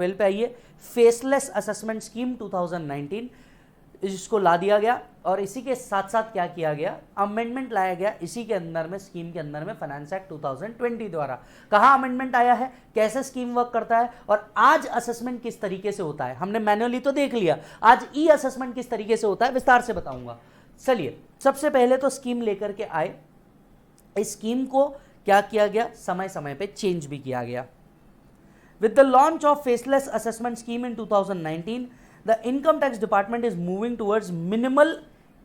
Twelve पे आइए, faceless assessment scheme 2019 इसको ला दिया गया और इसी के साथ साथ क्या किया गया, अमेंडमेंट लाया गया इसी के अंदर में, स्कीम के अंदर में, फाइनेंस एक्ट 2020 द्वारा। कहाँ अमेंडमेंट आया है, कैसे स्कीम वर्क करता है और आज असेसमेंट किस तरीके से होता है। हमने मैनुअली तो देख लिया, आज ई असेसमेंट किस तरीके से होता है विस्तार से बताऊंगा। चलिए सबसे पहले तो स्कीम लेकर के आए, इस स्कीम को क्या किया गया, समय समय पे चेंज भी किया गया। With the launch of faceless assessment scheme in 2019, the Income Tax Department is moving towards minimal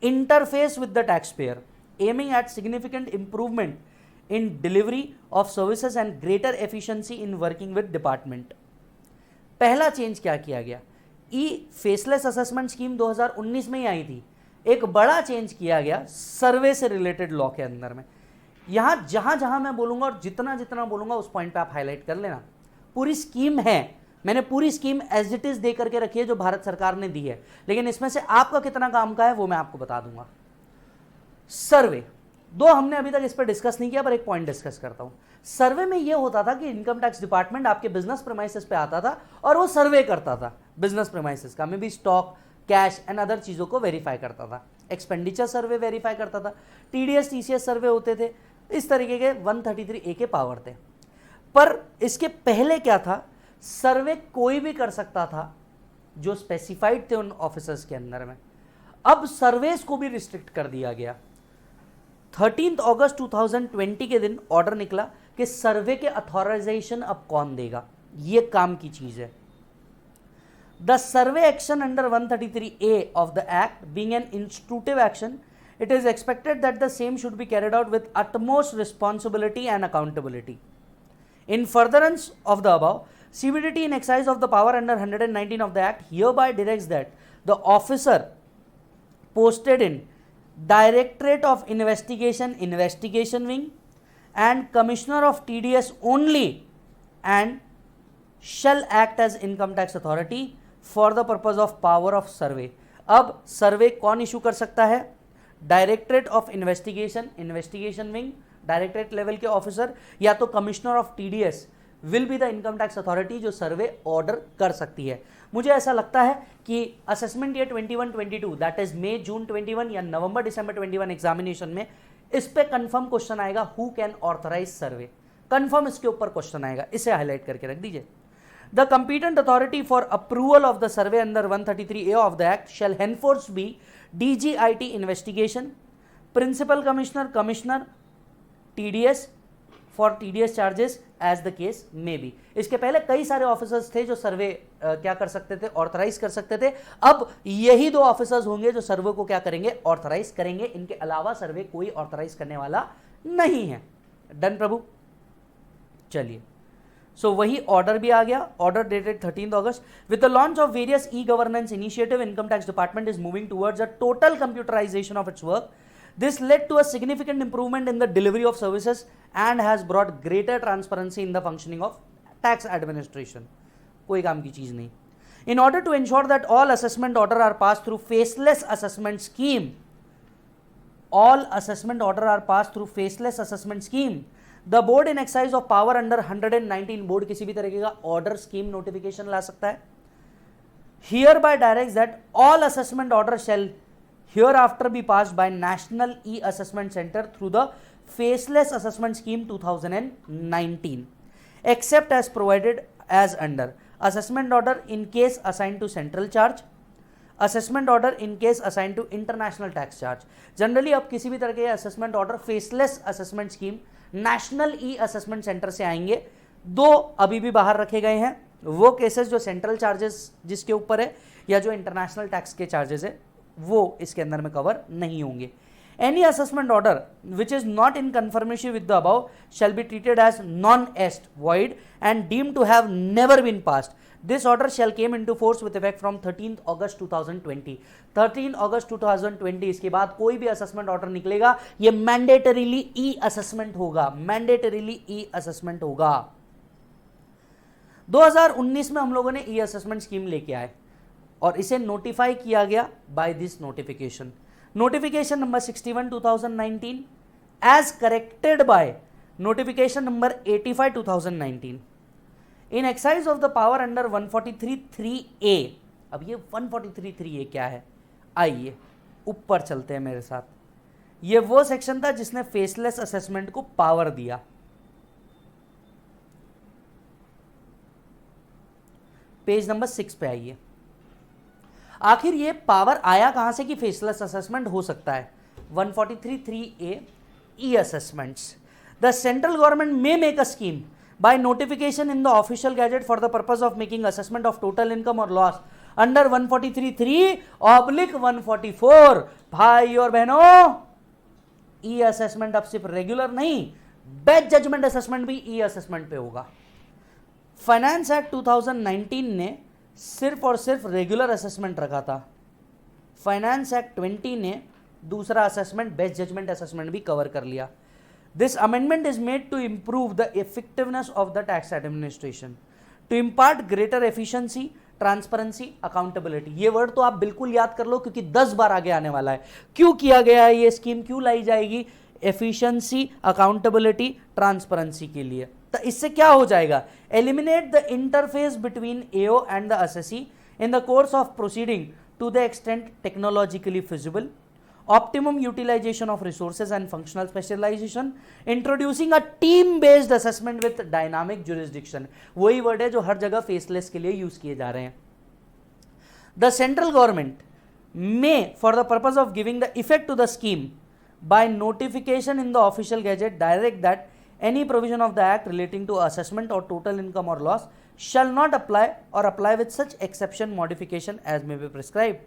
interface with the taxpayer, aiming at significant improvement in delivery of services and greater efficiency in working with department. पहला change क्या किया गया, ई faceless assessment scheme 2019 में ही आई थी, एक बड़ा change किया गया सर्वे से रिलेटेड लॉ के अंदर में। यहां जहां जहां मैं बोलूंगा और जितना जितना बोलूंगा उस पॉइंट पे आप हाईलाइट कर लेना। पूरी स्कीम है, मैंने पूरी स्कीम एज इट इज दे करके रखी है जो भारत सरकार ने दी है, लेकिन इसमें से आपका कितना काम का है वो मैं आपको बता दूंगा। सर्वे दो हमने अभी तक इस पर डिस्कस नहीं किया, पर एक पॉइंट डिस्कस करता हूं। सर्वे में यह होता था कि इनकम टैक्स डिपार्टमेंट आपके बिजनेस प्रीमाइसेस पे आता था और वो सर्वे करता था बिजनेस प्रीमाइसेस का, may be stock, cash and other चीजों को वेरीफाई करता था, एक्सपेंडिचर सर्वे वेरीफाई करता था, टीडीएस टीसीएस सर्वे होते थे, इस तरीके के 133A के पावर थे। पर इसके पहले क्या था, सर्वे कोई भी कर सकता था जो स्पेसिफाइड थे उन ऑफिसर्स के अंदर में। अब सर्वेस को भी रिस्ट्रिक्ट कर दिया गया। 13 अगस्त 2020 के दिन ऑर्डर निकला कि सर्वे के अथॉराइजेशन अब कौन देगा, यह काम की चीज है। The survey action under 133A of the act being an institutive action, it is expected that the same should be carried out with utmost responsibility and accountability. In furtherance of the above, CBDT in exercise of the power under 119 of the Act hereby directs that the officer posted in Directorate of Investigation, Investigation Wing and Commissioner of TDS only and shall act as income tax authority for the purpose of power of survey. अब सर्वे कौन issue कर सकता है, directorate of investigation, investigation wing, directorate level के officer, या तो commissioner of TDS will be the income tax authority जो सर्वे order कर सकती है। मुझे ऐसा लगता है कि असेसमेंट ईयर 21-22 दैट इज मई जून 21 या नवंबर दिसंबर 21 एग्जामिनेशन में इस पे कंफर्म क्वेश्चन आएगा, who can authorise survey, confirm इसके ऊपर क्वेश्चन आएगा, इसे हाईलाइट करके रख दीजिए। The competent authority for approval of the survey under 133A of the act shall हेनफोर्स be DGIT investigation, principal commissioner, commissioner TDS for TDS charges as the case may be. इसके पहले कई सारे ऑफिसर्स थे जो सर्वे क्या कर सकते थे, ऑथराइज कर सकते थे। अब यही दो ऑफिसर्स होंगे जो सर्वे को क्या करेंगे, ऑथराइज करेंगे। इनके अलावा सर्वे कोई ऑथराइज करने वाला नहीं है। डन प्रभु, चलिए। सो वही ऑर्डर भी आ गया, ऑर्डर डेटेड 13 अगस्त। With the launch of various e governance initiative, income tax department is moving towards a total computerization of its work. This led to a significant improvement in the delivery of services and has brought greater transparency in the functioning of tax administration. कोई काम की चीज नहीं. In order to ensure that all assessment order are passed through faceless assessment scheme, all assessment order are passed through faceless assessment scheme. The board in exercise of power under 119 board किसी भी तरीके का order scheme notification ला सकता है. Hereby directs that all assessment order shall hereafter be passed by National E-Assessment Center through the Faceless Assessment Scheme 2019, except as provided as under assessment order in case assigned to central charge, assessment order in case assigned to international tax charge. Generally अब किसी भी तरह के assessment order faceless assessment scheme National E-Assessment Center से आएंगे। दो अभी भी बाहर रखे गए हैं, वो केसेस जो सेंट्रल चार्जेस जिसके ऊपर है या जो इंटरनेशनल टैक्स के चार्जेस है वो इसके अंदर में कवर नहीं होंगे. Any assessment order which is not in conformity with the above shall be treated as non-est, void and deemed to have never been passed. This order shall came into force with effect from 13th August 2020. 13 अगस्त 2020 इसके बाद कोई भी assessment order निकलेगा ये mandatorily ई assessment होगा, mandatorily ई assessment होगा. 2019 में हम लोगों ने ई असेसमेंट स्कीम लेके आए और इसे नोटिफाई किया गया by this notification, notification number 61 2019 as corrected by notification number 85 2019. In exercise of the power under 143(3)(a, अब ये 143(3)(a क्या है, आइए ऊपर चलते हैं मेरे साथ। ये वो सेक्शन था जिसने फेसलेस असेसमेंट को पावर दिया। पेज नंबर 6 पे आइए। आखिर ये पावर आया कहां से कि फेसलेस असेसमेंट हो सकता है। 143(3)(a E assessments, the central government may make a scheme by notification in the official gazette for the purpose of making assessment of total income or loss under 143(3)/144। भाई और बहनों, ई असेसमेंट अब सिर्फ regular नहीं, best judgment assessment भी ई assessment पे होगा। Finance act 2019 ने सिर्फ और सिर्फ रेगुलर असेसमेंट रखा था। फाइनेंस एक्ट 20 ने दूसरा असेसमेंट, बेस्ट जजमेंट असेसमेंट भी कवर कर लिया। This amendment is made to improve the effectiveness of the tax administration, to impart greater efficiency, transparency, accountability। ये वर्ड तो आप बिल्कुल याद कर लो क्योंकि 10 बार आगे आने वाला है। क्यों किया गया है ये स्कीम, क्यों लाई जाएगी? एफिशिएंसी, अकाउंटेबिलिटी, ट्रांसपेरेंसी के लिए। तो इससे क्या हो जाएगा? Eliminate the interface between AO and the assessee in the course of proceeding to the extent technologically feasible, optimum utilization of resources and functional specialization, introducing a team based assessment with dynamic jurisdiction। वही word है जो हर जगह faceless के लिए use किए जा रहे हैं। The central government may, for the purpose of giving the effect to the scheme, by notification in the official gazette, direct that any provision of the act relating to assessment or total income or loss shall not apply or apply with such exception modification as may be prescribed।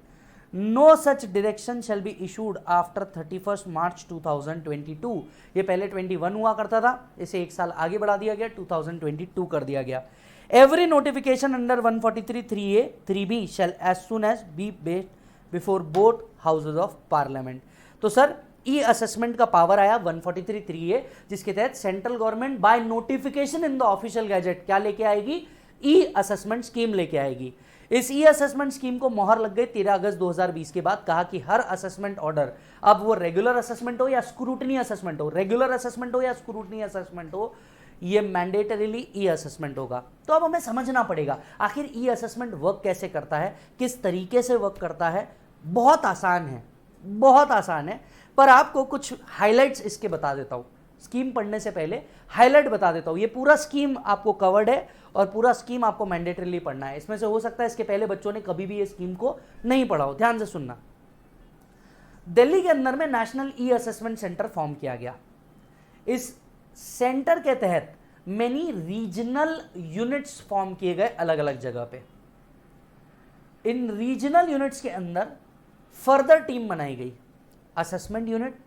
No such direction shall be issued after 31st March 2022। ये पहले 21 हुआ करता था, इसे एक साल आगे बढ़ा दिया गया, 2022 कर दिया गया। Every notification under 143(3)(a)(3)(b shall as soon as be based before both houses of parliament। तो सर ई असेसमेंट का पावर आया 143(3)(a), जिसके तहत central government by notification in the official gazette क्या लेके आएगी? ई असेसमेंट स्कीम लेके आएगी। इस ई असेसमेंट स्कीम को मोहर लग गई 13 अगस्त 2020 के बाद। कहा कि हर असेसमेंट ऑर्डर, अब वो रेगुलर असेसमेंट हो या स्क्रूटनी असेसमेंट हो, रेगुलर असेसमेंट हो या स्क्रूटनी असेसमेंट हो, ये मैंडेटरीली ई असेसमेंट होगा। तो अब हमें समझना पड़ेगा आखिर ई असेसमेंट वर्क कैसे करता है, किस तरीके से वर्क करता है। बहुत आसान है, बहुत आसान है, पर आपको कुछ हाईलाइट्स इसके बता देता हूं। स्कीम पढ़ने से पहले हाईलाइट बता देता हूं। ये पूरा स्कीम आपको कवर्ड है और पूरा स्कीम आपको मैंडेटरीली पढ़ना है। इसमें से हो सकता है इसके पहले बच्चों ने कभी भी ये स्कीम को नहीं पढ़ा हो। ध्यान से सुनना। दिल्ली के अंदर में national e assessment centre form किया गया। इस सेंटर के तहत मेनी रीजनल यूनिट्स फॉर्म किए गए अलग अलग जगह पे। इन रीजनल यूनिट्स के अंदर फर्दर टीम बनाई गई। Assessment unit,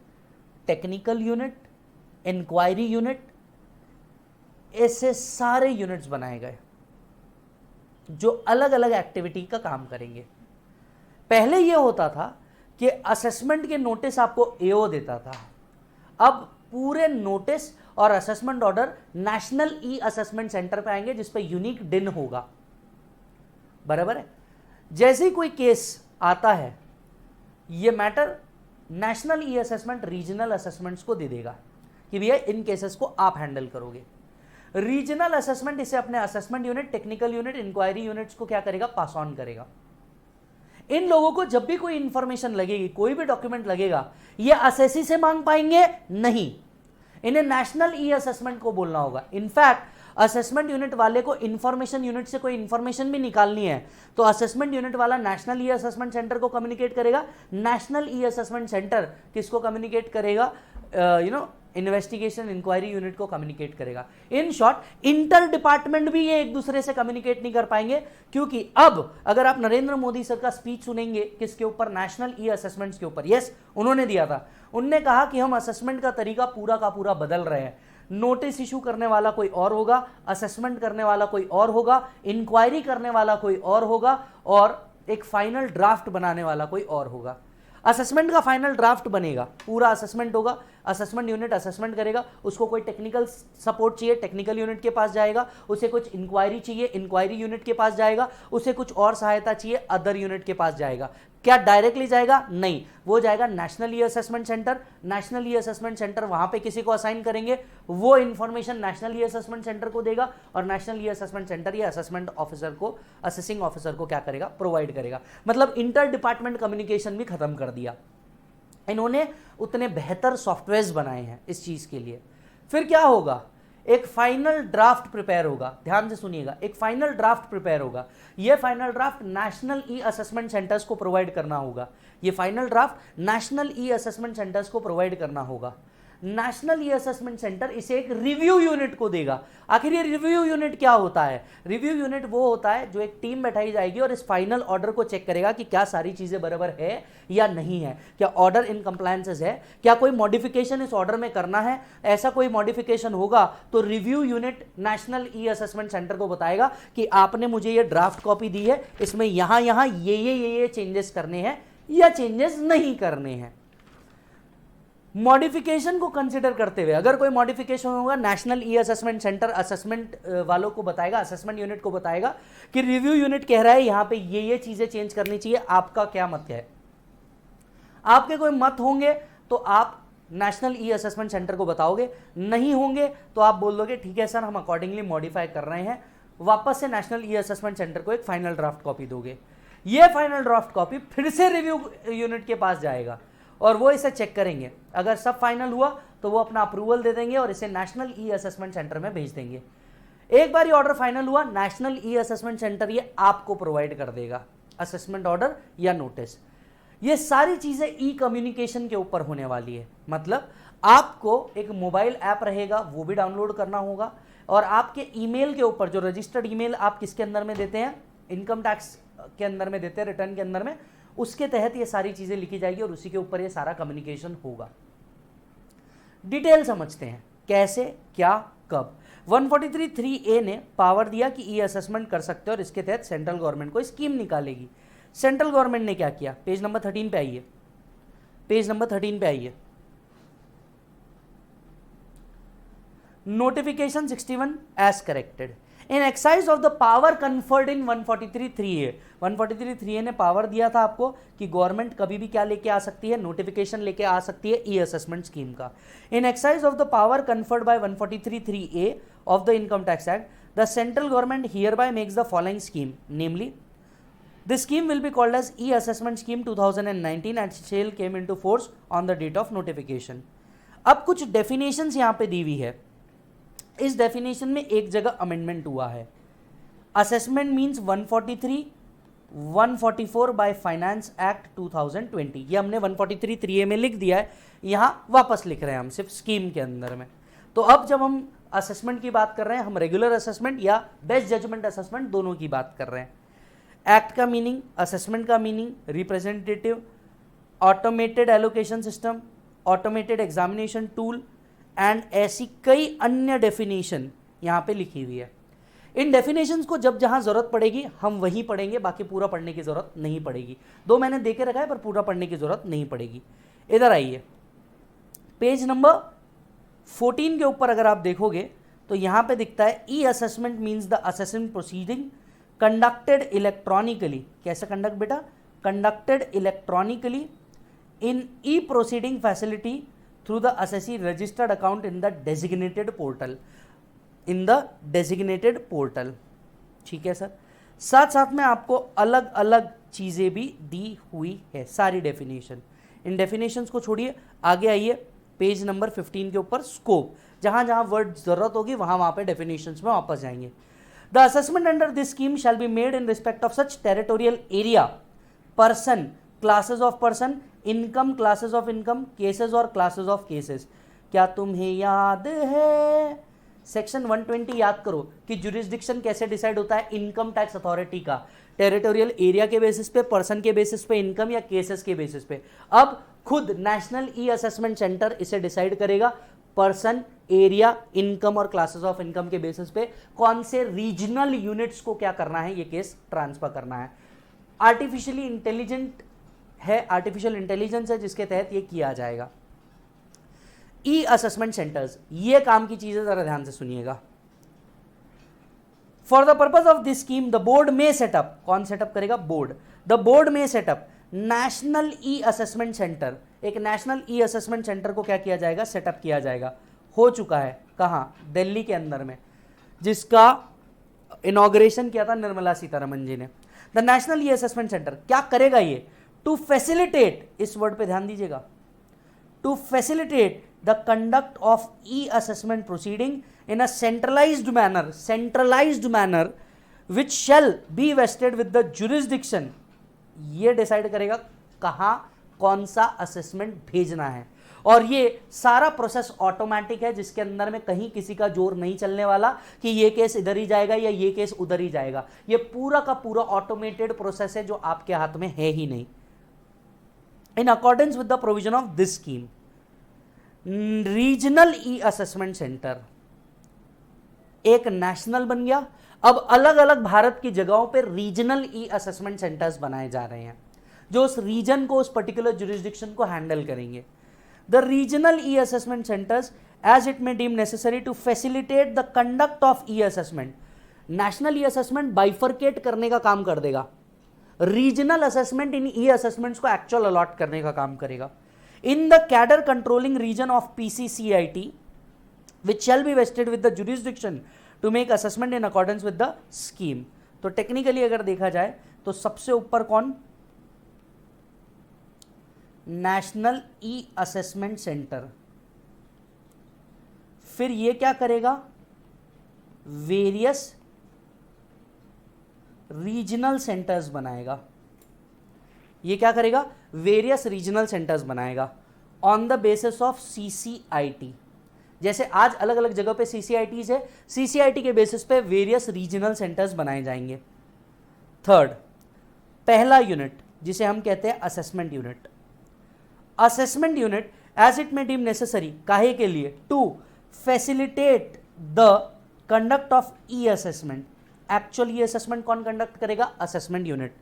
technical unit, inquiry unit, ऐसे सारे यूनिट्स बनाए गए जो अलग अलग एक्टिविटी का काम करेंगे। पहले यह होता था कि असेसमेंट के नोटिस आपको एओ देता था। अब पूरे नोटिस और assessment order national e assessment centre पे आएंगे, जिस पे यूनिक डिन होगा। बराबर है। जैसे ही कोई केस आता है, ये matter national e assessment regional assessments को दे देगा कि भैया इन केसेस को आप हैंडल करोगे। रीजनल असेसमेंट इसे अपने assessment unit, technical unit, inquiry units को क्या करेगा? पास ऑन करेगा। इन लोगों को जब भी कोई इंफॉर्मेशन लगेगी, कोई भी डॉक्यूमेंट लगेगा, ये असेसी से मांग पाएंगे नहीं, इन्हें नेशनल ई असेसमेंट को बोलना होगा। इनफैक्ट असेसमेंट यूनिट वाले को इंफॉर्मेशन यूनिट से कोई इंफॉर्मेशन भी निकालनी है तो असेसमेंट यूनिट वाला नेशनल ई असेसमेंट सेंटर को कम्युनिकेट करेगा। नेशनल ई असेसमेंट सेंटर किसको कम्युनिकेट करेगा? इन्वेस्टिगेशन इंक्वायरी यूनिट को कम्युनिकेट करेगा। इन शॉर्ट इंटर डिपार्टमेंट भी ये एक दूसरे से कम्युनिकेट नहीं कर पाएंगे, क्योंकि अब अगर आप नरेंद्र मोदी सर का स्पीच सुनेंगे किसके ऊपर? नेशनल ई असेसमेंट्स के ऊपर। यस, उन्होंने दिया था। उनने कहा कि हम असेसमेंट का तरीका पूरा का पूरा बदल रहे हैं। नोटिस इशू करने वाला कोई और होगा, असेसमेंट करने वाला कोई और होगा, इंक्वायरी करने वाला कोई और होगा, और एक फाइनल ड्राफ्ट बनाने वाला कोई और होगा। असेसमेंट का फाइनल ड्राफ्ट बनेगा, पूरा असेसमेंट होगा, असेसमेंट यूनिट असेसमेंट करेगा, उसको कोई टेक्निकल सपोर्ट चाहिए टेक्निकल यूनिट के पास जाएगा, उसे कुछ इंक्वायरी चाहिए इंक्वायरी यूनिट के पास जाएगा, उसे कुछ और सहायता चाहिए अदर यूनिट के पास जाएगा। क्या डायरेक्टली जाएगा? नहीं, वो जाएगा national e assessment centre. National e assessment centre वहां पे किसी को असाइन करेंगे, वो information national e assessment centre को देगा और नेशनल ई असेसमेंट सेंटर या असेसमेंट ऑफिसर को, असेसिंग ऑफिसर को क्या करेगा? प्रोवाइड करेगा। मतलब इंटर डिपार्टमेंट कम्युनिकेशन भी खत्म कर दिया इन्होंने, उतने बेहतर सॉफ्टवेयर्स बनाए हैं इस चीज के लिए। फिर क्या होगा? एक फाइनल ड्राफ्ट प्रिपेयर होगा, ध्यान से सुनिएगा, एक फाइनल ड्राफ्ट प्रिपेयर होगा। यह final draft national e assessment centres को प्रोवाइड करना होगा। यह final draft national e assessment centres को प्रोवाइड करना होगा। नेशनल ई असेसमेंट सेंटर इसे एक रिव्यू यूनिट को देगा। आखिर ये रिव्यू यूनिट क्या होता है? रिव्यू यूनिट वो होता है जो एक टीम बैठाई जाएगी और इस फाइनल ऑर्डर को चेक करेगा कि क्या सारी चीजें बराबर है या नहीं है, क्या ऑर्डर इन कंप्लायंसेस है, क्या कोई मॉडिफिकेशन इस ऑर्डर में करना है। ऐसा कोई मॉडिफिकेशन होगा तो review unit national e assessment centre को बताएगा कि आपने मुझे ये ड्राफ्ट कॉपी दी है, इसमें यहां यहां ये चेंजेस करने हैं या चेंजेस नहीं करने हैं। मॉडिफिकेशन को कंसिडर करते हुए अगर कोई मॉडिफिकेशन होगा, national e assessment centre assessment वालों को बताएगा, असेसमेंट यूनिट को बताएगा कि रिव्यू यूनिट कह रहा है यहां पे ये चीजें चेंज करनी चाहिए, आपका क्या मत है। आपके कोई मत होंगे तो आप नेशनल ई असेसमेंट सेंटर को बताओगे, नहीं होंगे तो आप बोल दोगे ठीक है सर हम अकॉर्डिंगली मॉडिफाई कर रहे हैं, वापस से नेशनल ई असेसमेंट सेंटर को एक फाइनल ड्राफ्ट कॉपी दोगे। ये फाइनल ड्राफ्ट कॉपी फिर से रिव्यू यूनिट के पास जाएगा और वो इसे चेक करेंगे। अगर सब फाइनल हुआ तो वो अपना अप्रूवल दे देंगे और इसे नेशनल ई असेसमेंट सेंटर में भेज देंगे। एक बार ये ऑर्डर फाइनल हुआ, नेशनल ई असेसमेंट सेंटर ये आपको प्रोवाइड कर देगा असेसमेंट ऑर्डर या नोटिस। ये सारी चीजें ई कम्युनिकेशन के ऊपर होने वाली है। मतलब आपको एक मोबाइल ऐप रहेगा, वो भी डाउनलोड करना होगा और आपके ईमेल के ऊपर जो रजिस्टर्ड ईमेल आप किसके अंदर में देते हैं, इनकम टैक्स के अंदर में देते हैं, रिटर्न के अंदर में, उसके तहत ये सारी चीजें लिखी जाएगी और उसी के ऊपर ये सारा कम्युनिकेशन होगा। डिटेल समझते हैं कैसे, क्या, कब। 143(3)A ने पावर दिया कि ई असेसमेंट कर सकते हो और इसके तहत सेंट्रल गवर्नमेंट को स्कीम निकालेगी। सेंट्रल गवर्नमेंट ने क्या किया? पेज नंबर 13 पे आइए, पेज नंबर 13 पे आइए। Notification 61 as corrected in excise of the power conferred in 143(3)A। 143(3)A ने पावर दिया था आपको कि गवर्नमेंट कभी भी क्या लेके आ सकती है, नोटिफिकेशन लेके आ सकती है ई असेसमेंट स्कीम का। In excise of the power conferred by 143(3)A of the income tax act, the central government hereby makes the following scheme, namely the scheme will be called as e-assessment scheme 2019 and shall came into force on the date of notification। अब कुछ definitions यहाँ पे दी हुई है। इस definition में एक जगह अमेंडमेंट हुआ है। Assessment means 143, 144 by finance act 2020। ये हमने 143(3)A में लिख दिया है, यहाँ वापस लिख रहे हैं हम सिर्फ स्कीम के अंदर में। तो अब जब हम असेसमेंट की बात कर रहे हैं, हम रेगुलर असेसमेंट या बेस्ट जजमेंट असेसमेंट दोनों की बात कर रहे हैं। एक्ट का मीनिंग, असेसमेंट का meaning, representative, automated allocation system, automated examination tool and ऐसी कई अन्य डेफिनेशन यहाँ पे लिखी हुई है। इन डेफिनेशंस को जब जहाँ जरूरत पड़ेगी हम वहीं पढ़ेंगे, बाकी पूरा पढ़ने की जरूरत नहीं पड़ेगी। 2 मैंने दे के रखा है पर पूरा पढ़ने की जरूरत नहीं पड़ेगी। इधर आइए, पेज नंबर 14 के ऊपर अगर आप देखोगे तो यहाँ पे दिखता है e assessment means the assessment proceeding conducted electronically. कैसे कंडक्ट बेटा? Conducted electronically in e proceeding facility through the assessee registered account in the designated portal, in the designated portal. ठीक है सर। साथ साथ में आपको अलग अलग चीजें भी दी हुई है, सारी डेफिनेशन। इन डेफिनेशंस को छोड़िए, आगे आइए पेज नंबर 15 के ऊपर स्कोप। जहां जहां वर्ड जरूरत होगी वहां वहां पे डेफिनेशंस में वापस जाएंगे। The assessment under this scheme shall be made in respect of such territorial area, person, classes of person, income, classes of income, cases और classes of cases। क्या तुम्हें याद है सेक्शन 120? याद करो कि जुरिस्डिक्शन कैसे डिसाइड होता है इनकम टैक्स अथॉरिटी का, टेरिटोरियल एरिया के बेसिस पे, पर्सन के बेसिस पे, इनकम या केसेस के बेसिस पे। अब खुद नेशनल ई असेसमेंट सेंटर इसे डिसाइड करेगा पर्सन, एरिया, इनकम और क्लासेस ऑफ इनकम के बेसिस पे कौन से रीजनल यूनिट्स को क्या करना है, ये केस ट्रांसफर करना है। आर्टिफिशियली इंटेलिजेंट है, आर्टिफिशियल इंटेलिजेंस है जिसके तहत ये किया जाएगा। ई असेसमेंट सेंटर्स, ये काम की चीजें जरा ध्यान से सुनिएगा। For the purpose of this scheme the board में सेटअप, कौन सेटअप करेगा? बोर्ड। द बोर्ड में setup national e assessment centre, एक नेशनल ई असेसमेंट सेंटर को क्या किया जाएगा? सेटअप किया जाएगा। हो चुका है, कहां? दिल्ली के अंदर में, जिसका इनॉग्रेशन किया था निर्मला सीतारमन जी ने। The national e assessment centre क्या करेगा? ये टू फैसिलिटेट, इस वर्ड पे ध्यान दीजिएगा, to facilitate the conduct of e assessment proceeding in a centralized manner which shall be vested with the jurisdiction, ये डिसाइड करेगा कहां कौन सा असेसमेंट भेजना है। और ये सारा प्रोसेस ऑटोमेटिक है, जिसके अंदर में कहीं किसी का जोर नहीं चलने वाला कि ये केस इधर ही जाएगा या ये केस उधर ही जाएगा। ये पूरा का पूरा ऑटोमेटेड प्रोसेस है जो आपके हाथ में है ही नहीं। In accordance with the provision of this scheme, regional e assessment centre एक नेशनल बन गया। अब अलग अलग भारत की जगहों पे रीजनल ई असेसमेंट सेंटर्स बनाए जा रहे हैं जो उस रीजन को, उस पर्टिकुलर जुरिस्डिक्शन को हैंडल करेंगे। The regional e assessment centers as it may deem necessary to facilitate the conduct of e assessment. National e assessment bifurcate करने का काम कर देगा, regional assessment in e assessments को एक्चुअल अलॉट करने का काम करेगा। In the cadre controlling region of PCCIT which shall be vested with the jurisdiction to make assessment in accordance with the scheme। तो टेक्निकली अगर देखा जाए तो सबसे ऊपर कौन? National e assessment centre. फिर ये क्या करेगा? वेरियस रीजनल सेंटर्स बनाएगा। ये क्या करेगा? वेरियस रीजनल सेंटर्स बनाएगा on the basis of CCIT. जैसे आज अलग अलग जगह पे सीसीआईटीज है, सीसीआईटी के बेसिस पे वेरियस रीजनल सेंटर्स बनाए जाएंगे। थर्ड, पहला यूनिट जिसे हम कहते हैं assessment unit. Assessment unit as it may deem necessary, काहे के लिए? To facilitate the conduct of e assessment. Actual e assessment कौन कंडक्ट करेगा? Assessment unit.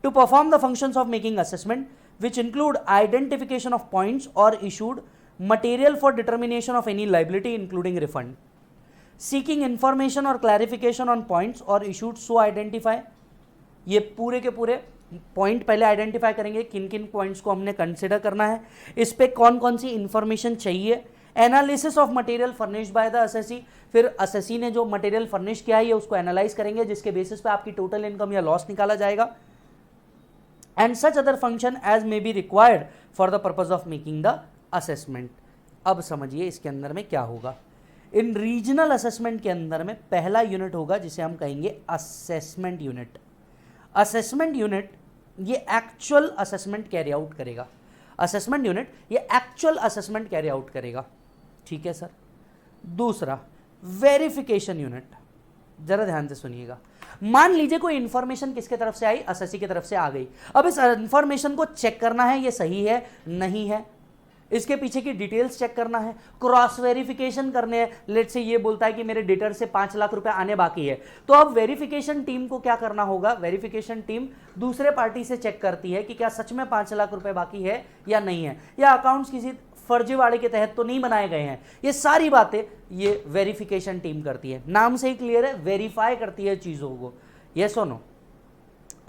To perform the functions of making assessment which include identification of points or issued material for determination of any liability including refund, seeking information or clarification on points or issued so identify। ये पूरे के पूरे point पहले identify करेंगे, किन किन points को हमने कंसिडर करना है, इस पे कौन कौन सी इंफॉर्मेशन चाहिए। Analysis of material furnished by the assessee, फिर असेसी ने जो मटेरियल फर्निश किया है उसको एनालाइज करेंगे, जिसके बेसिस पे आपकी टोटल इनकम या लॉस निकाला जाएगा। And such other function as may be required for the purpose of making the assessment. अब समझिए इसके अंदर में क्या होगा। इन रीजनल असेसमेंट के अंदर में पहला यूनिट होगा जिसे हम कहेंगे असेसमेंट यूनिट। असेसमेंट यूनिट ये एक्चुअल असेसमेंट कैरी आउट करेगा। असेसमेंट यूनिट ये एक्चुअल असेसमेंट कैरी आउट करेगा, ठीक है सर। दूसरा, वेरिफिकेशन यूनिट। जरा ध्यान से सुनिएगा। मान लीजिए कोई इंफॉर्मेशन किसके तरफ से आई? असेसी की तरफ से आ गई। अब इस इंफॉर्मेशन को चेक करना है ये सही है नहीं है, इसके पीछे की डिटेल्स चेक करना है, क्रॉस वेरिफिकेशन करने हैं। लेट से ये बोलता है कि मेरे डेटर से 5 लाख रुपए आने बाकी है, तो अब वेरिफिकेशन टीम को क्या करना होगा? वेरिफिकेशन टीम दूसरे पार्टी से चेक करती है कि क्या सच में 5 लाख रुपए बाकी है या नहीं है, या अकाउंट्स किसी फर्जीवाड़े के तहत तो नहीं बनाए गए हैं। ये सारी बातें ये वेरिफिकेशन टीम करती है। नाम से ही क्लियर है, वेरीफाई करती है चीजों को। Yes or no?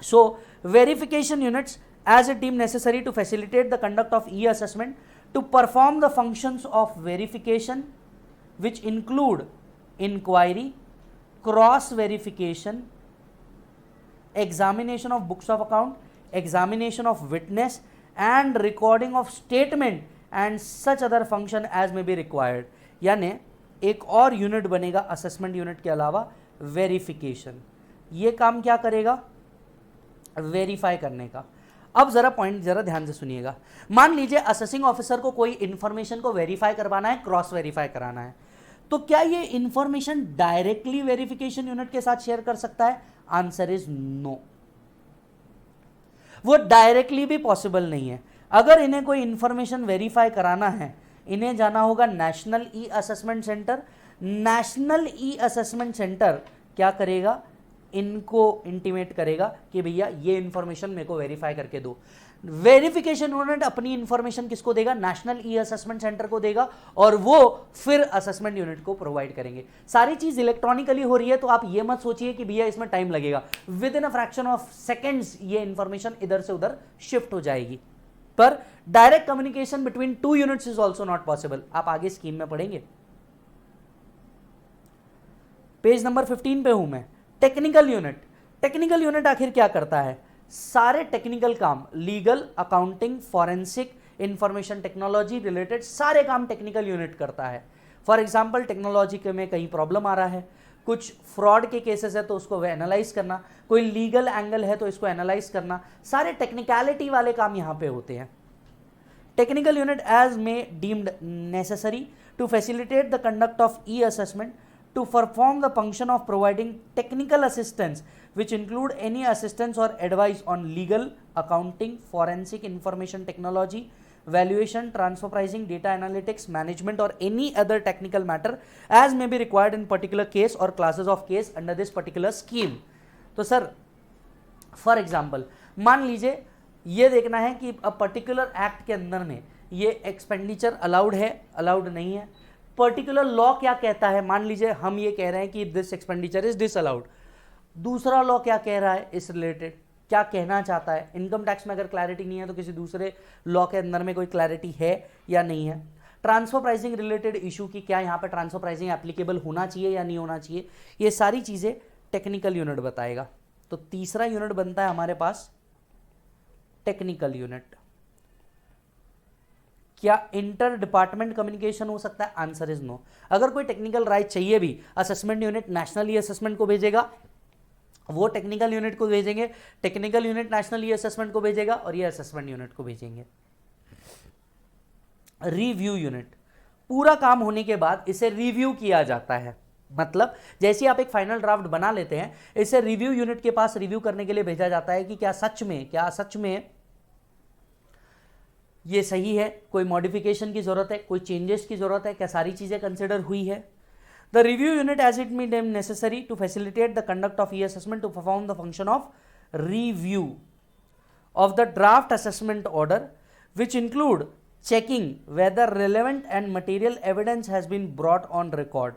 So verification units as a team necessary to facilitate the conduct of e-assessment to perform the functions of verification which include inquiry, cross verification, examination of books of account, examination of witness and recording of statement and such other function as may be required। यानी एक और unit बनेगा assessment unit के अलावा, verification. ये काम क्या करेगा? वेरीफाई करने का। अब जरा पॉइंट जरा ध्यान से सुनिएगा। मान लीजिए असेसिंग ऑफिसर को कोई इंफॉर्मेशन को वेरीफाई करवाना है, क्रॉस वेरीफाई कराना है, तो क्या ये इंफॉर्मेशन डायरेक्टली वेरिफिकेशन यूनिट के साथ शेयर कर सकता है? आंसर इज नो, वो डायरेक्टली भी पॉसिबल नहीं है। अगर इन्हें कोई इंफॉर्मेशन वेरीफाई कराना है, इन्हें जाना होगा national e assessment centre. National e assessment centre क्या करेगा? इनको इंटीमेट करेगा कि भैया ये इंफॉर्मेशन मेरे को वेरीफाई करके दो। वेरिफिकेशन यूनिट अपनी इंफॉर्मेशन किसको देगा? नेशनल ई असेसमेंट सेंटर को देगा और वो फिर असेसमेंट यूनिट को प्रोवाइड करेंगे। सारी चीज इलेक्ट्रॉनिकली हो रही है, तो आप ये मत सोचिए कि भैया इसमें टाइम लगेगा। With in a fraction of seconds ये इंफॉर्मेशन इधर से उधर शिफ्ट हो जाएगी। पर direct communication between two units is also not possible. आप आगे स्कीम में पढ़ेंगे। पेज नंबर 15 पे हूं मैं। Technical unit. टेक्निकल यूनिट आखिर क्या करता है? सारे टेक्निकल काम, legal, accounting, forensic, information technology related सारे काम टेक्निकल यूनिट करता है। फॉर एग्जांपल टेक्नोलॉजी के में कहीं प्रॉब्लम आ रहा है, कुछ फ्रॉड के केसेस है तो उसको एनालाइज करना, कोई लीगल एंगल है तो इसको एनालाइज करना, सारे टेक्निकलिटी वाले काम यहां पे होते हैं। Technical unit as may deemed necessary to facilitate the conduct of e assessment to perform the function of providing technical assistance which include any assistance or advice on legal, accounting, forensic, information technology, valuation, transfer pricing, data analytics, management or any other technical matter as may be required in particular case or classes of case under this particular scheme। तो sir for example मान लीजिए ये देखना है कि particular act के अंदर में ये एक्सपेंडिचर अलाउड है, अलाउड नहीं है, पर्टिकुलर लॉ क्या कहता है। मान लीजिए हम ये कह रहे हैं कि दिस एक्सपेंडिचर इज डिसअलाउड, दूसरा लॉ क्या कह रहा है इस रिलेटेड, क्या कहना चाहता है। इनकम टैक्स में अगर क्लैरिटी नहीं है तो किसी दूसरे लॉ के अंदर में कोई क्लैरिटी है या नहीं है। ट्रांसफर प्राइसिंग रिलेटेड इशू की क्या यहाँ पे ट्रांसफर प्राइसिंग एप्लीकेबल होना चाहिए या नहीं होना चाहिए, ये सारी चीजें टेक्निकल यूनिट बताएगा। तो तीसरा यूनिट बनता है हमारे पास टेक्निकल यूनिट। क्या इंटर डिपार्टमेंट कम्युनिकेशन हो सकता है? Answer is no. अगर कोई टेक्निकल राइट चाहिए भी, assessment unit national e assessment को भेजेगा, वो टेक्निकल यूनिट को भेजेंगे, technical unit national e assessment को भेजेगा और ये असेसमेंट यूनिट को भेजेंगे। रिव्यू यूनिट, पूरा काम होने के बाद इसे रिव्यू किया जाता है। मतलब जैसे आप एक फाइनल ड्राफ्ट बना लेते हैं, इसे रिव्यू यूनिट के पास रिव्यू करने के लिए भेजा जाता है कि क्या सच में ये सही है, कोई मॉडिफिकेशन की जरूरत है, कोई चेंजेस की जरूरत है, क्या सारी चीजें कंसिडर हुई है। The review unit as it may deem necessary to facilitate the conduct of e assessment to perform the function of review of the draft assessment order which include checking whether relevant and material evidence has been brought on record.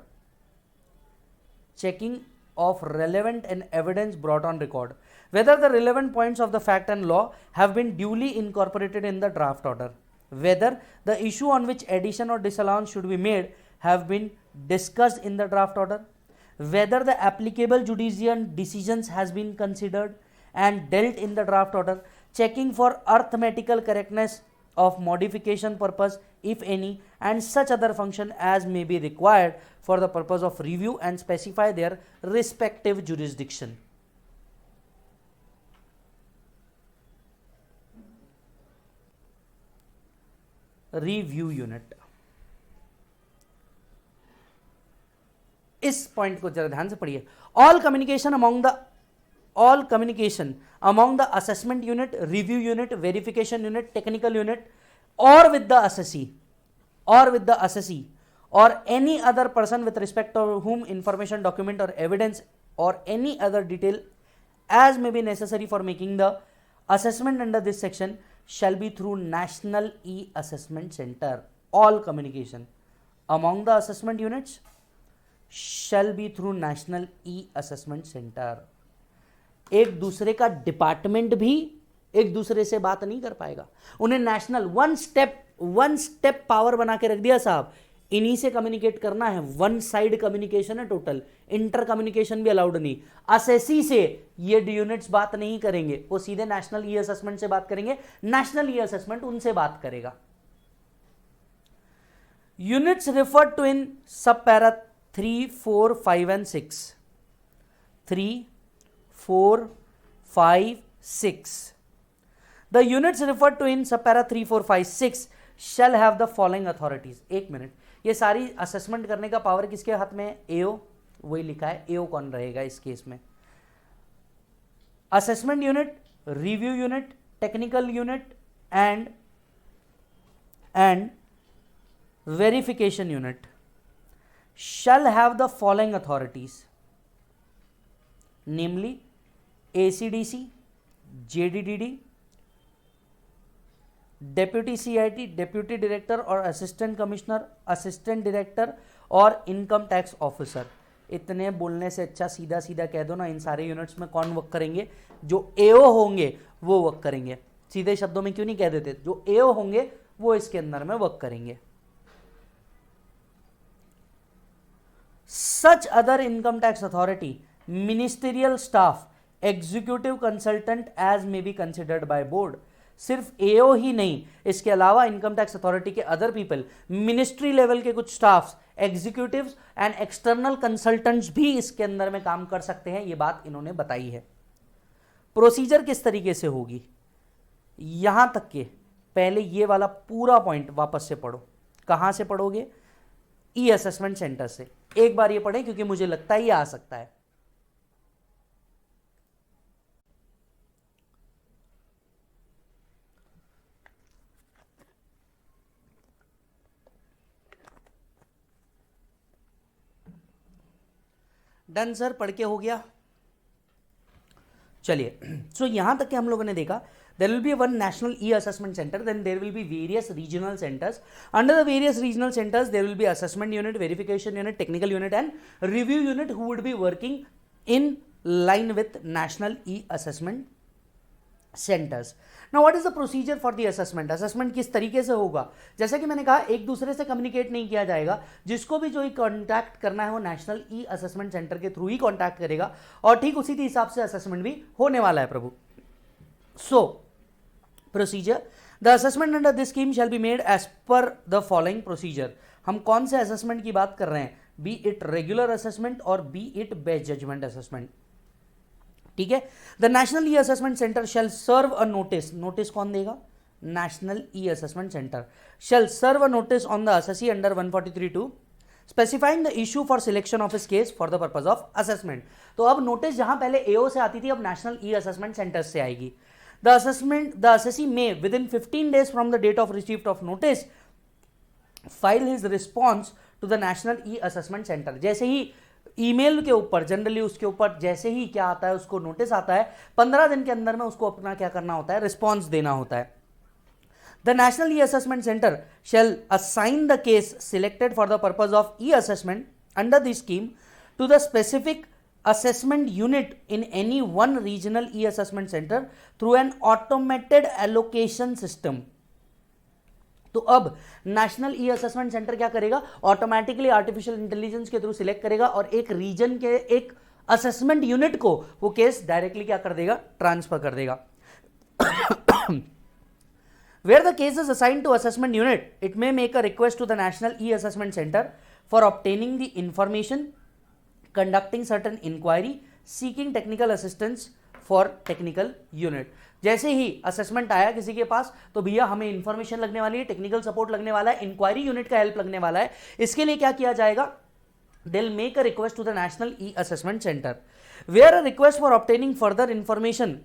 Checking of relevant and evidence brought on record. Whether the relevant points of the fact and law have been duly incorporated in the draft order. Whether the issue on which addition or disallowance should be made have been discussed in the draft order. Whether the applicable judicial decisions has been considered and dealt in the draft order. Checking for arithmetical correctness of modification purpose if any and such other function as may be required for the purpose of review and specify their respective jurisdiction. Review unit, इस point को जरा ध्यान से पढ़िए। All communication among the assessment unit, review unit, verification unit, technical unit or with the assessee or any other person with respect to whom information, document or evidence or any other detail as may be necessary for making the assessment under this section shall be through National E-Assessment Center. All communication among the assessment units shall be through National E-Assessment Center. एक दूसरे का department भी एक दूसरे से बात नहीं कर पाएगा, उन्हें नेशनल वन स्टेप पावर बना के रख दिया साहब, इन्हीं से कम्युनिकेट करना है। वन साइड कम्युनिकेशन है टोटल, इंटर कम्युनिकेशन भी अलाउड नहीं। असेसी से ये यूनिट्स बात नहीं करेंगे, वो सीधे नेशनल ई असेसमेंट से बात करेंगे, नेशनल ई असेसमेंट उनसे बात करेगा। यूनिट्स रिफर्ड टू इन सब para 3, 4, 5 and 6. 3, 4, 5, 6. The units referred to in subpara 3, 4, 5, 6 shall have the following authorities. एक मिनट, ये सारी असेसमेंट करने का पावर किसके हाथ में है? एओ, वही लिखा है। एओ कौन रहेगा इस केस में? Assessment unit, review unit, technical unit and verification unit shall have the following authorities. Namely ACDC, JDDD, deputy CIT, deputy director और असिस्टेंट कमिश्नर, असिस्टेंट डायरेक्टर और इनकम टैक्स ऑफिसर। इतने बोलने से अच्छा सीधा सीधा कह दो ना, इन सारे यूनिट्स में कौन वर्क करेंगे? जो AO होंगे वो वर्क करेंगे। सीधे शब्दों में क्यों नहीं कह देते? जो AO होंगे वो इसके अंदर में वर्क करेंगे। Such other income tax authority, ministerial staff, executive consultant as may be considered by board. सिर्फ AO ही नहीं, इसके अलावा इनकम टैक्स अथॉरिटी के अदर पीपल, मिनिस्ट्री लेवल के कुछ staffs, executives and external consultants भी इसके अंदर में काम कर सकते हैं। ये बात इन्होंने बताई है। प्रोसीजर किस तरीके से होगी, यहां तक के पहले ये वाला पूरा पॉइंट वापस से पढ़ो। कहां से पढ़ोगे? ई असेसमेंट सेंटर से। एक बार ये पढ़ें क्योंकि मुझे लगता है ये आ सकता है। डन सर, पढ़ के हो गया। चलिए, सो यहां तक के हम लोगों ने देखा there will be one national e-assessment center, then there will be various regional centers. Under the various regional centers there will be assessment unit, verification unit, technical unit and review unit who would be working in line with national e-assessment centers. Now what is the procedure for the assessment? assessment किस तरीके से होगा? जैसा कि मैंने कहा, एक दूसरे से कम्युनिकेट नहीं किया जाएगा। जिसको भी जो कॉन्टैक्ट करना है वो नेशनल ई असेसमेंट सेंटर के थ्रू ही कॉन्टैक्ट करेगा और ठीक उसी के हिसाब से असेसमेंट भी होने वाला है प्रभु। So procedure, the assessment under this scheme shall be made as per the following procedure. हम कौन से असेसमेंट की बात कर रहे हैं? Be it regular assessment or be it best judgment assessment. ठीक है। The national e assessment center shall serve a notice. Notice कौन देगा? National e assessment center shall serve a notice on the assessee under 143(2) specifying the issue for selection of his case for the purpose of assessment. तो अब notice जहां पहले AO से आती थी अब नेशनल ई असेसमेंट सेंटर से आएगी। The assessee may within 15 days from the date of receipt of notice file his response to the National E-Assessment Center. जैसे ही ईमेल के ऊपर जनरली उसके ऊपर जैसे ही क्या आता है, उसको नोटिस आता है, 15 दिन के अंदर में उसको अपना क्या करना होता है? रिस्पॉन्स देना होता है। The National E-Assessment Center shall assign the case selected for the purpose of e-assessment under this scheme to the specific assessment unit in any one regional e-assessment center through an automated allocation system. तो अब national e assessment centre क्या करेगा? Automatically artificial intelligence के through select करेगा और एक reason के एक असेसमेंट यूनिट को वो केस डायरेक्टली क्या कर देगा? ट्रांसफर कर देगा। Where the case is assigned to assessment unit, it may make a request to the National E-Assessment Center for obtaining the information, conducting certain inquiry, seeking technical assistance for technical unit. जैसे ही assessment आया किसी के पास तो भैया हमें information लगने वाली है, टेक्निकल सपोर्ट लगने वाला है, इंक्वायरी यूनिट का हेल्प लगने वाला है। इसके लिए क्या किया जाएगा? They'll make a request to the National E-Assessment Center. Where a request for obtaining further information,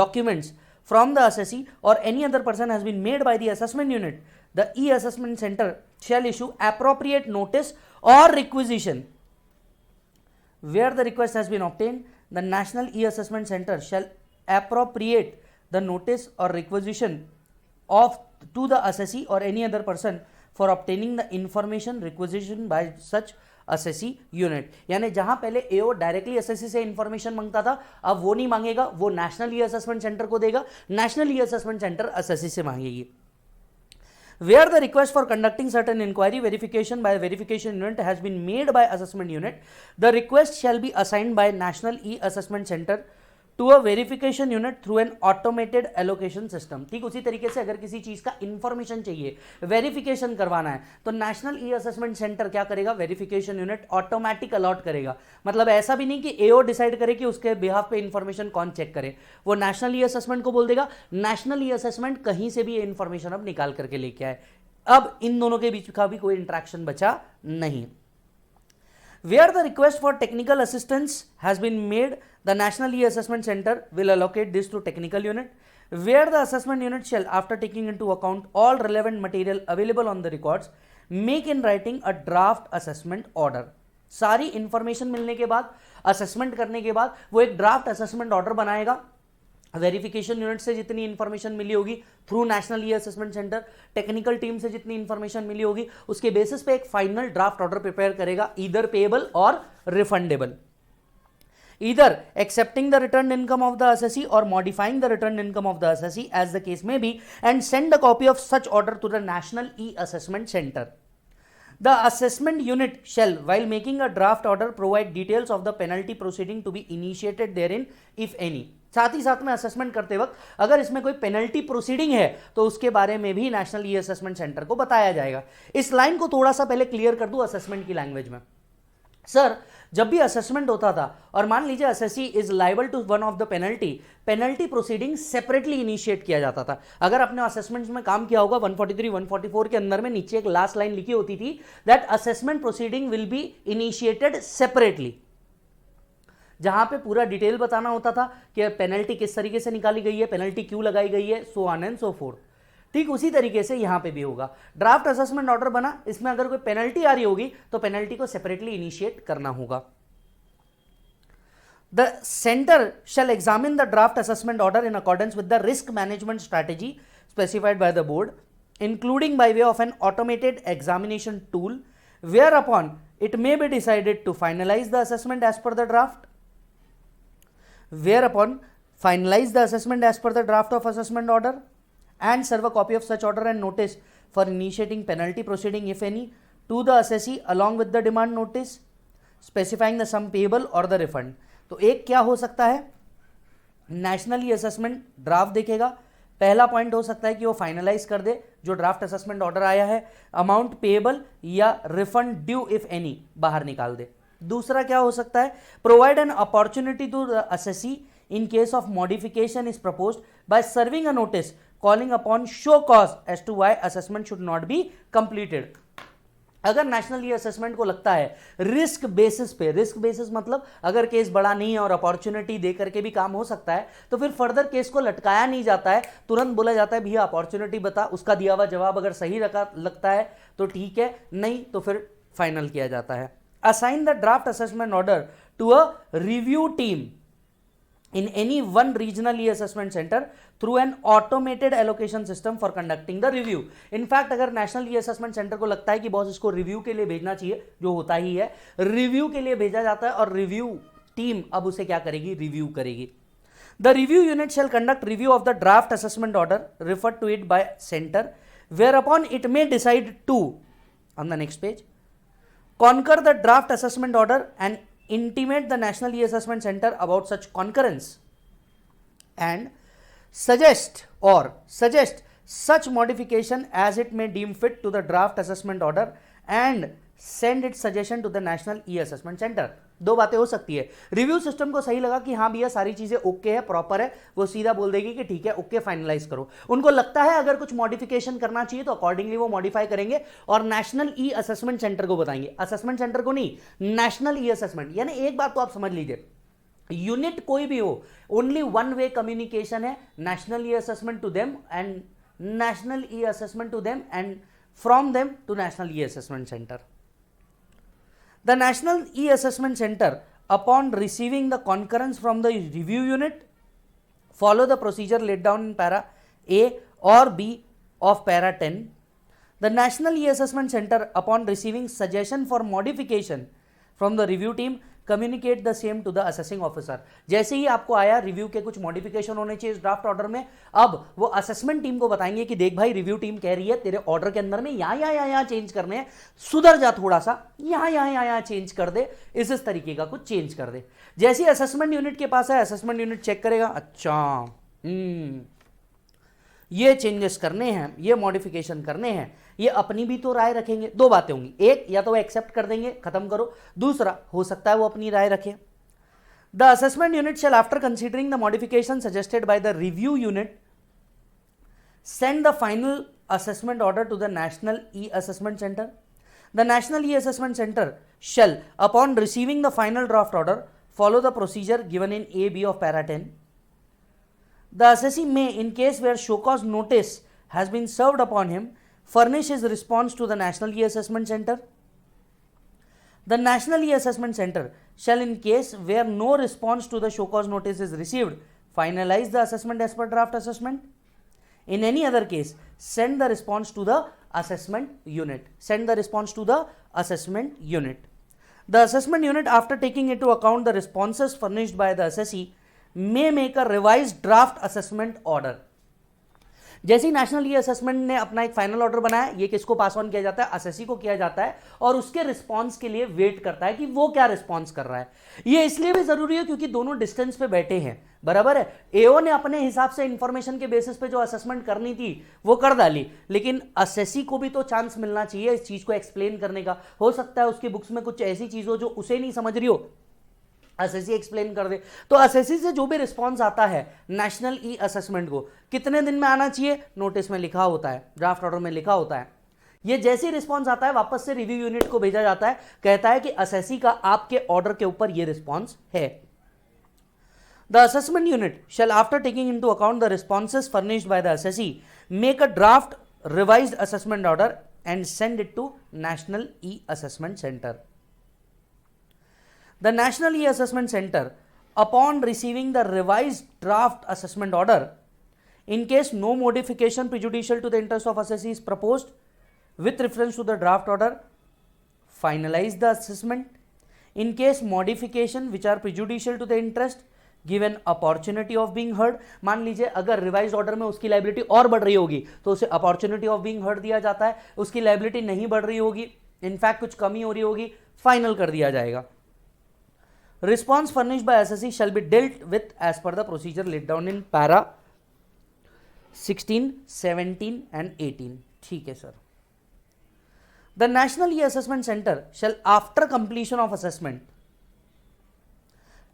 documents from the assessee or any other person has been made by the assessment unit, the E-Assessment Center shall issue appropriate notice or requisition. Where the request has been obtained, the National E-Assessment Center shall appropriate the notice or requisition of to the assessee or any other person for obtaining the information requisition by such assessee unit. यानी जहां पहले AO directly assessee से information मांगता था, अब वो नहीं मांगेगा, वो नेशनल ई असेसमेंट सेंटर को देगा, national e assessment centre assessee से मांगेगी। Where the request for conducting certain inquiry verification by verification unit has been made by assessment unit, the request shall be assigned by National E-Assessment Center to a verification unit through an automated allocation system. ठीक उसी तरीके से अगर किसी चीज का information चाहिए, verification करवाना है, तो नेशनल ई असेसमेंट सेंटर क्या करेगा? वेरिफिकेशन यूनिट ऑटोमेटिक अलॉट करेगा। मतलब ऐसा भी नहीं कि AO डिसाइड करे कि उसके बिहाफ पे इंफॉर्मेशन कौन चेक करे, वो नेशनल ई असेसमेंट को बोल देगा, नेशनल ई असेसमेंट कहीं से भी ये इंफॉर्मेशन अब निकाल करके लेके आए। अब इन दोनों के बीच का भी कोई इंटरेक्शन बचा नहीं। Where the request for technical assistance has been made, the National E-Assessment Center will allocate this to technical unit. Where the assessment unit shall, after taking into account all relevant material available on the records, make in writing a draft assessment order. सारी information मिलने के बाद, assessment करने के बाद वो एक draft assessment order बनाएगा। वेरिफिकेशन यूनिट से जितनी इंफॉर्मेशन मिली होगी through national e assessment centre, technical team से जितनी इंफॉर्मेशन मिली होगी, उसके बेसिस पे एक फाइनल ड्राफ्ट ऑर्डर प्रिपेयर करेगा, ईदर पेएबल और refundable, either accepting the returned income of the assessee or modifying the returned income of the assessee as the case may be, and send a copy of such order to the National E-Assessment Center. The assessment unit shall, while making a draft order, provide details of the penalty proceeding to be initiated therein, if any. साथ ही साथ में assessment करते वक्त अगर इसमें कोई penalty proceeding है तो उसके बारे में भी नेशनल ई असेसमेंट सेंटर को बताया जाएगा। इस लाइन को थोड़ा सा पहले क्लियर कर दूं असेसमेंट की लैंग्वेज में। सर, जब भी असेसमेंट होता था और मान लीजिए assessee is liable to one of the penalty proceeding separately initiate किया जाता था। अगर आपने असेसमेंट में काम किया होगा 143 144 के अंदर में नीचे एक लास्ट लाइन लिखी होती थी that assessment proceeding will be initiated separately, जहां पे पूरा डिटेल बताना होता था कि पेनल्टी किस तरीके से निकाली गई है, पेनल्टी क्यों लगाई गई है, so on and so fourth. ठीक उसी तरीके से यहां पे भी होगा। ड्राफ्ट असेसमेंट ऑर्डर बना, इसमें अगर कोई पेनल्टी आ रही होगी तो पेनल्टी को सेपरेटली इनिशिएट करना होगा। The centre shell examine the draft assessment order in accordance with the risk management strategy specified by the board, including bye way of N automated examination tool, where upon it may be decided to finalise the assessment as per the draft, whereupon finalize the assessment as per the draft of assessment order and serve a copy of such order and notice for initiating penalty proceeding if any to the assessee along with the demand notice specifying the sum payable or the refund। तो एक क्या हो सकता है, nationally assessment draft देखेगा, पहला point हो सकता है कि वो फाइनलाइज कर दे जो ड्राफ्ट असेसमेंट ऑर्डर आया है, अमाउंट पेएबल या रिफंड ड्यू इफ एनी बाहर निकाल दे। दूसरा क्या हो सकता है, provide an opportunity to the assessee in case of modification is proposed by serving a notice calling upon show cause as to why assessment should not be completed. अगर national e assessment को लगता है risk basis पे, risk basis मतलब अगर case बड़ा नहीं है और अपॉर्चुनिटी दे करके भी काम हो सकता है तो फिर फर्दर केस को लटकाया नहीं जाता है, तुरंत बोला जाता है भैया अपॉर्चुनिटी बता, उसका दिया हुआ जवाब अगर सही लगता है तो ठीक है, नहीं तो फिर फाइनल किया जाता है। Assign the draft assessment order to a review team in any one regional e-assessment center through an automated allocation system for conducting the review। In fact, अगर नेशनल e-assessment center को लगता है कि बॉस इसको review के लिए भेजना चाहिए, जो होता ही है, रिव्यू के लिए भेजा जाता है और रिव्यू टीम अब उसे क्या करेगी, रिव्यू करेगी। The review unit shall conduct review of the draft assessment order referred to it by center, whereupon it may decide to, on the next page, concur the draft assessment order and intimate the National E-Assessment Center about such concurrence and suggest such modification as it may deem fit to the draft assessment order and send its suggestion to the National E-Assessment Center। दो बातें हो सकती है, review system को सही लगा कि हाँ भैया सारी चीजें ओके है, प्रॉपर है, वो सीधा बोल देगी कि ठीक है ओके फाइनलाइज करो। उनको लगता है अगर कुछ मॉडिफिकेशन करना चाहिए तो अकॉर्डिंगली वो मॉडिफाई करेंगे और नेशनल ई असेसमेंट सेंटर को बताएंगे, असेसमेंट सेंटर को नहीं, नेशनल ई असेसमेंट। यानी एक बात तो आप समझ लीजिए, यूनिट कोई भी हो, ओनली वन वे कम्युनिकेशन है, national e assessment to them and national e assessment to them and from them to national e assessment centre. The National E-Assessment Center, upon receiving the concurrence from the review unit, follow the procedure laid down in para A or B of para 10. The National E-Assessment Center, upon receiving suggestion for modification from the review team, communicate the same to the assessing officer। जैसे ही आपको आया review के कुछ modification होने चाहिए इस draft order में, अब वो असेसमेंट टीम को बताएंगे कि देख भाई रिव्यू टीम कह रही है तेरे ऑर्डर के अंदर में यहाँ चेंज करने हैं, सुधर जा थोड़ा सा, यहाँ चेंज कर दे, इस तरीके का कुछ चेंज कर दे। जैसे ही असेसमेंट यूनिट के पास है, असेसमेंट यूनिट चेक करेगा, अच्छा ये चेंजेस करने हैं, ये मॉडिफिकेशन करने हैं, ये अपनी भी तो राय रखेंगे। दो बातें होंगी, एक या तो वो एक्सेप्ट कर देंगे खत्म करो, दूसरा हो सकता है वो अपनी राय रखें। The assessment unit shall after considering the modification suggested by the review unit send the final assessment order to the national e assessment center. The national e assessment center shall upon receiving the final draft order follow the procedure given in A B of para 10। The assessee may, in case where show cause notice has been served upon him, furnish his response to the National E-Assessment Center. The National E-Assessment Center shall, in case where no response to the show cause notice is received, finalize the assessment as per draft assessment. In any other case, send the response to the assessment unit. Send the response to the assessment unit. The assessment unit, after taking into account the responses furnished by the assessee, may make a revised draft assessment order. जैसे ही national e assessment ने अपना एक final order बनाया, ये किसको pass on किया जाता है, असेसी को किया जाता है, और उसके रिस्पांस के लिए वेट करता है कि वो क्या रिस्पांस कर रहा है. ये इसलिए भी जरूरी है क्योंकि दोनों डिस्टेंस पे बैठे हैं, बराबर है. एओ ने अपने हिसाब से इंफॉर्मेशन के बेसिस पे जो असेसमेंट करनी थी वो कर डाली, लेकिन असेसी को भी तो चांस मिलना चाहिए इस चीज को एक्सप्लेन करने का. हो सकता है उसकी बुक्स में कुछ ऐसी चीज हो जो उसे नहीं समझ रही हो, असेसी एक्सप्लेन कर दे. तो असेसी से जो भी रिस्पांस आता है नेशनल ई असेसमेंट को, कितने दिन में आना चाहिए, नोटिस में लिखा होता है, ड्राफ्ट ऑर्डर में लिखा होता है. ये जैसे रिस्पांस आता है वापस से रिव्यू यूनिट को भेजा जाता है, कहता है कि असेसी का आपके ऑर्डर के ऊपर ये रिस्पांस है. The assessment unit shall, after taking into account the responses furnished by the assessee, make a draft revised assessment order and send it to national e assessment centre. The National E-Assessment Center, upon receiving the revised draft assessment order, in case no modification prejudicial to the interest of assessee is proposed with reference to the draft order, finalize the assessment. In case modification which are prejudicial to the interest, give an opportunity of being heard. मान लीजिए अगर revise order में उसकी liability और बढ़ रही होगी तो उसे अपॉर्चुनिटी ऑफ बीइंग हर्ड दिया जाता है. उसकी लाइबिलिटी नहीं बढ़ रही होगी, इनफैक्ट कुछ कमी हो रही होगी, फाइनल कर दिया जाएगा. Response furnished by assessee shall be dealt with as per the procedure laid down in para 16, 17 and 18. ठीक है sir. The National E-Assessment Center shall, after completion of assessment,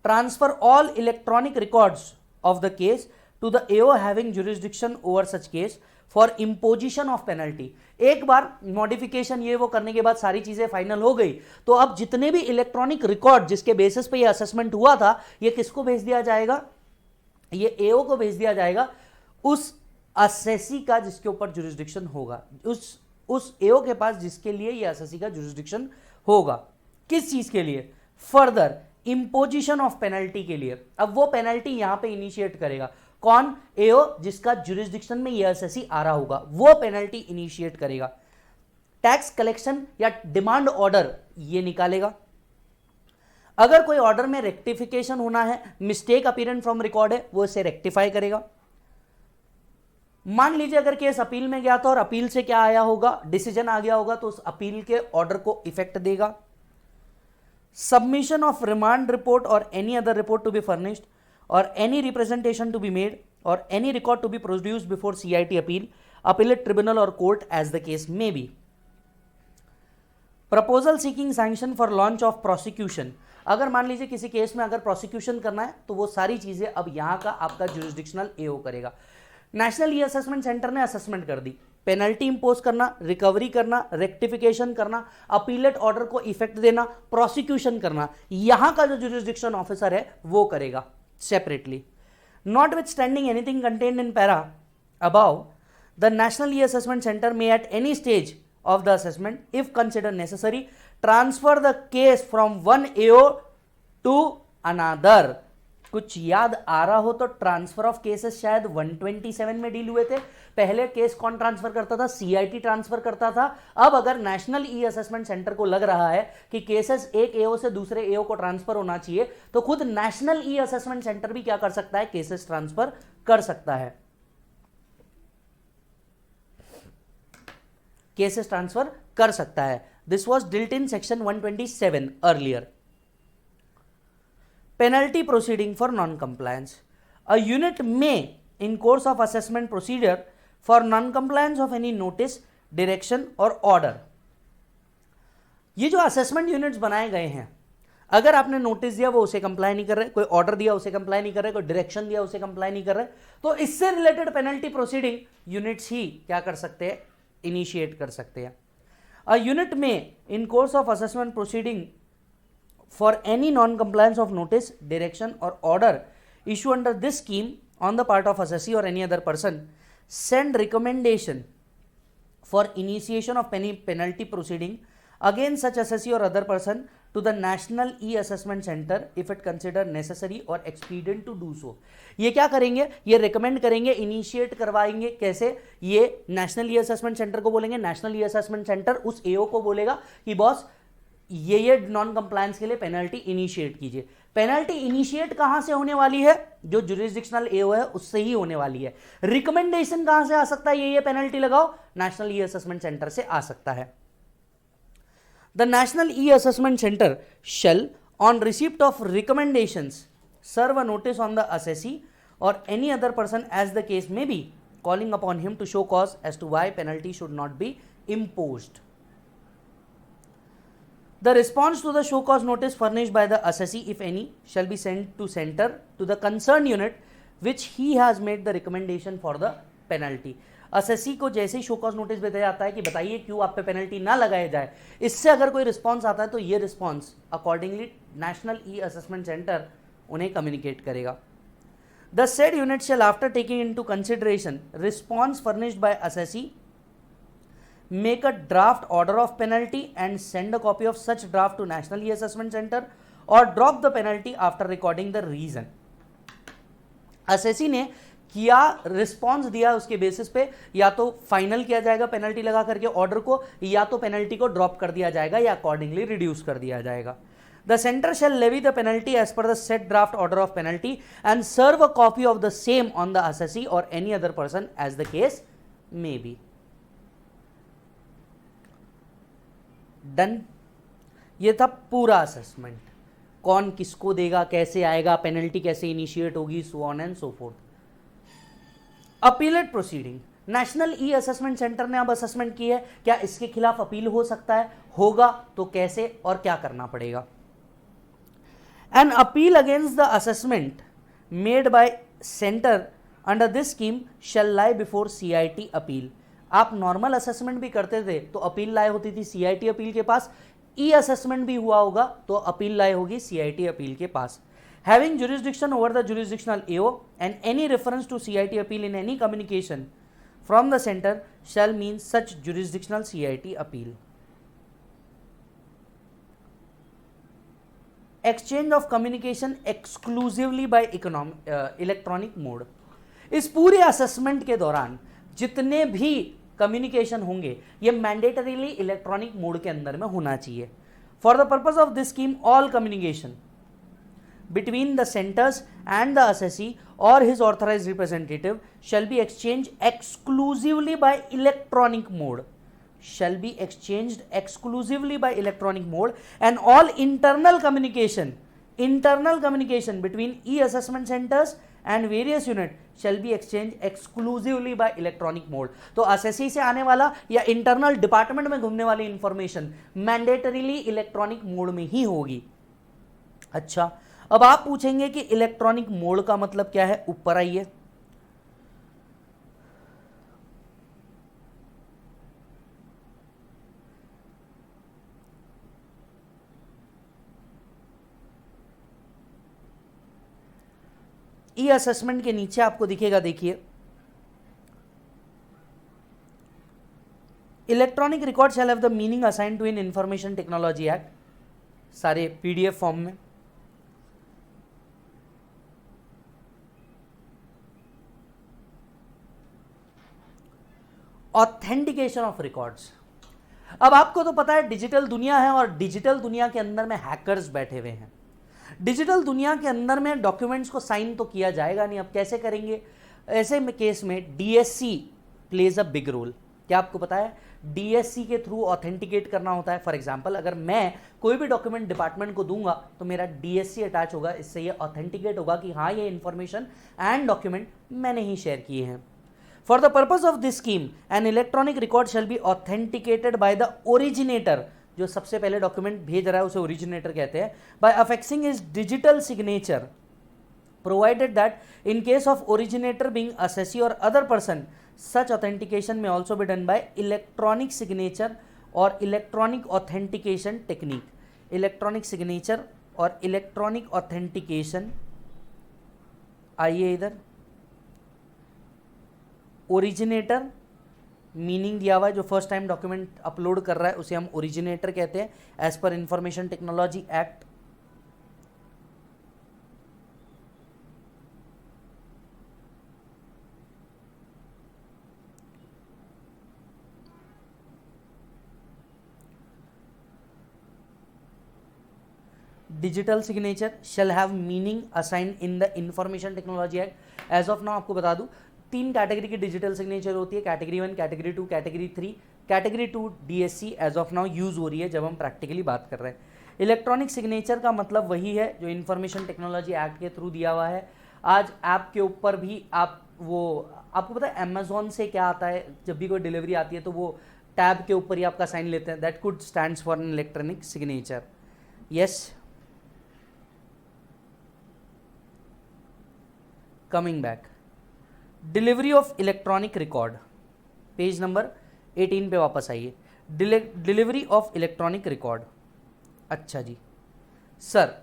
transfer all electronic records of the case to the AO having jurisdiction over such case for imposition of penalty. एक बार modification ये वो करने के बाद सारी चीजें फाइनल हो गई, तो अब जितने भी इलेक्ट्रॉनिक रिकॉर्ड जिसके बेसिस पे ये असेसमेंट हुआ था, ये किसको भेज दिया जाएगा, ये एओ को भेज दिया जाएगा, उस असेसी का जिसके ऊपर जुरिस्डिक्शन होगा, उस एओ के पास जिसके लिए ये असेसी का जुरिस्डिक्शन होगा. किस चीज के लिए, फर्दर इम्पोजिशन ऑफ पेनल्टी के लिए. अब वो पेनल्टी यहां पे इनिशिएट करेगा कौन, एओ, जिसका जुरिस्डिक्शन में ये असेसी आ रहा होगा, वो पेनल्टी इनिशिएट करेगा. टैक्स कलेक्शन या डिमांड ऑर्डर ये निकालेगा. अगर कोई ऑर्डर में रेक्टिफिकेशन होना है, मिस्टेक अपीरेंट फ्रॉम रिकॉर्ड है, वो इसे रेक्टिफाई करेगा. मान लीजिए अगर केस अपील में गया था और अपील से क्या आया होगा, डिसीजन आ गया होगा, तो उस अपील के ऑर्डर को इफेक्ट देगा. Submission of remand report or any other report to be furnished or any representation to be made or any record to be produced before CIT appeal, appellate tribunal or court as the case may be. Proposal seeking sanction for launch of prosecution. अगर मान लीजिए किसी case में अगर prosecution करना है तो वो सारी चीजें अब यहां का आपका जुरिस्डिक्शनल एओ करेगा. नेशनल ई असेसमेंट सेंटर ने असेसमेंट कर दी, पेनल्टी इंपोज करना, रिकवरी करना, रेक्टिफिकेशन करना, अपीलेट ऑर्डर को इफेक्ट देना, प्रोसिक्यूशन करना, यहां का जो जुरिस्डिक्शन ऑफिसर है वो करेगा separately. Notwithstanding anything contained in para above, the National E-Assessment Center may at any stage of the assessment, if considered necessary, transfer the case from one AO to another. कुछ याद आ रहा हो तो transfer of cases शायद 127 में deal हुए थे. पहले केस कौन ट्रांसफर करता था, सीआईटी ट्रांसफर करता था. अब अगर नेशनल ई असेसमेंट सेंटर को लग रहा है कि केसेस एक एओ से दूसरे एओ को ट्रांसफर होना चाहिए, तो खुद नेशनल ई असेसमेंट सेंटर भी क्या कर सकता है, केसेस ट्रांसफर कर सकता है. केसेस ट्रांसफर कर सकता है. This was dealt in section 127 earlier. Penalty proceeding for non-compliance. A unit may, in course of assessment procedure, for non-compliance of any notice, direction or order. ये जो असेसमेंट यूनिट्स बनाए गए हैं, अगर आपने नोटिस दिया वो उसे कंप्लाई नहीं कर रहे, कोई ऑर्डर दिया उसे कंप्लाई नहीं कर रहे, कोई डायरेक्शन दिया उसे कंप्लाई नहीं कर रहे, तो इससे रिलेटेड पेनल्टी प्रोसीडिंग यूनिट्स ही क्या कर सकते हैं, इनिशिएट कर सकते हैं. अ यूनिट में in course of assessment proceeding for any non-compliance of notice, direction or order issued under this scheme on the part of assessee or any other person, send recommendation for initiation of any penalty proceeding against such assessee or other person to the National E-Assessment Center if it consider necessary or expedient to do so। ये क्या करेंगे, ये recommend करेंगे, initiate करवाएंगे। कैसे? ये national e assessment centre को बोलेंगे, नेशनल ई असेसमेंट सेंटर उस एओ को बोलेगा कि बॉस ये नॉन कंप्लायंस के लिए पेनल्टी इनिशिएट कीजिए। पेनल्टी इनिशिएट कहां से होने वाली है? जो जुरिस्डिक्शनल एओ है उससे ही होने वाली है। रिकमेंडेशन कहां से आ सकता है? ये पेनल्टी लगाओ, नेशनल ई असेसमेंट सेंटर से आ सकता है। The National E-Assessment Center shall, on receipt of recommendations, serve a notice on the assessee or any other person as the case may be, calling upon him to show cause as to why penalty should not be imposed. The response to the show cause notice furnished by the assessee, if any, shall be sent to center to the concerned unit which he has made the recommendation for the penalty. Assessee को जैसे ही show cause notice भेजा जाता है कि बताइए क्यों आप पे पेनल्टी ना लगाया जाए, इससे अगर कोई रिस्पांस आता है तो ये response accordingly national e assessment centre उन्हें कम्युनिकेट करेगा। The said unit shall after taking into consideration response furnished by assessee make a draft order of penalty and send a copy of such draft to national e assessment centre or drop the penalty after recording the reason. Assessee ने किया response दिया, उसके basis पे या तो final किया जाएगा penalty लगा करके ऑर्डर को, या तो पेनल्टी को ड्रॉप कर दिया जाएगा या अकॉर्डिंगली रिड्यूस कर दिया जाएगा। The centre shall levy the penalty as per the set draft order of penalty and serve a copy of the same on the assessee or any other person as the case may be. Done. ये था पूरा assessment, कौन किसको देगा, कैसे आएगा, penalty कैसे initiate होगी, so on and so fourth. Appellate proceeding, national e assessment centre ने अब असेसमेंट की है, क्या इसके खिलाफ अपील हो सकता है? होगा तो कैसे और क्या करना पड़ेगा? An appeal against the assessment made by center under this scheme shall lie before CIT appeal. आप नॉर्मल असेसमेंट भी करते थे तो अपील लाए होती थी सीआईटी अपील के पास, ई असेसमेंट भी हुआ होगा तो अपील लाए होगी सीआईटी अपील के पास। Having jurisdiction over the jurisdictional AO and any reference to CIT appeal in any communication from the center shall mean such jurisdictional CIT appeal. Exchange of communication exclusively by electronic mode. इस पूरे assessment के दौरान जितने भी communication होंगे ये mandatorily electronic mode के अंदर में होना चाहिए। For the purpose of this scheme all communication between the centers and the assessee or his authorized representative shall be exchanged exclusively by electronic mode, shall be exchanged exclusively by electronic mode, and all internal communication between e-assessment centers and various unit shall be exchanged exclusively by electronic mode। तो assessee से आने वाला या internal department में घूमने वाली information mandatorily electronic mode में ही होगी। अच्छा, अब आप पूछेंगे कि इलेक्ट्रॉनिक मोड का मतलब क्या है? ऊपर आइए, ई असेसमेंट के नीचे आपको दिखेगा, देखिए electronic record shall have the meaning assigned to in information technology act, सारे पीडीएफ फॉर्म में। ऑथेंटिकेशन ऑफ रिकॉर्ड्स, अब आपको तो पता है डिजिटल दुनिया है और डिजिटल दुनिया के अंदर में हैकर्स बैठे हुए हैं। डिजिटल दुनिया के अंदर में डॉक्यूमेंट्स को साइन तो किया जाएगा नहीं, अब कैसे करेंगे? ऐसे में केस में DSC plays a big role. क्या आपको पता है डीएससी के थ्रू ऑथेंटिकेट करना होता है? फॉर एग्जांपल अगर मैं कोई भी डॉक्यूमेंट डिपार्टमेंट को दूंगा तो मेरा डीएससी अटैच होगा, इससे ये ऑथेंटिकेट होगा कि हाँ ये इंफॉर्मेशन एंड डॉक्यूमेंट मैंने ही शेयर किए हैं। For the purpose of this scheme, an electronic record shall be authenticated by the originator, जो सबसे पहले डॉक्यूमेंट भेज रहा है उसे ओरिजिनेटर कहते हैं, by affixing his digital signature, provided that in case of originator being assessee or other person, such authentication may also be done by electronic signature or electronic authentication technique. Electronic signature और electronic authentication, आइए इधर, originator meaning दिया हुआ है, जो first time document upload कर रहा है उसे हम ओरिजिनेटर कहते हैं एज पर information technology act. Digital signature shall have meaning assign in the information technology act. As of now आपको बता दूं, 3 कैटेगरी की डिजिटल सिग्नेचर होती है, category 1, category 2, category 3। Category 2 DSC as of now use हो रही है जब हम प्रैक्टिकली बात कर रहे हैं। इलेक्ट्रॉनिक सिग्नेचर का मतलब वही है जो इंफॉर्मेशन टेक्नोलॉजी एक्ट के थ्रू दिया हुआ है। आज ऐप के ऊपर भी आप वो, आपको पता है अमेजोन से क्या आता है, जब भी कोई डिलीवरी आती है तो वो टैब के ऊपर ही आपका साइन लेते हैं, that could stands for an electronic signature. Yes, coming back, delivery of electronic record, page number 18 पे वापस आइए। Delivery of electronic record. अच्छा जी सर,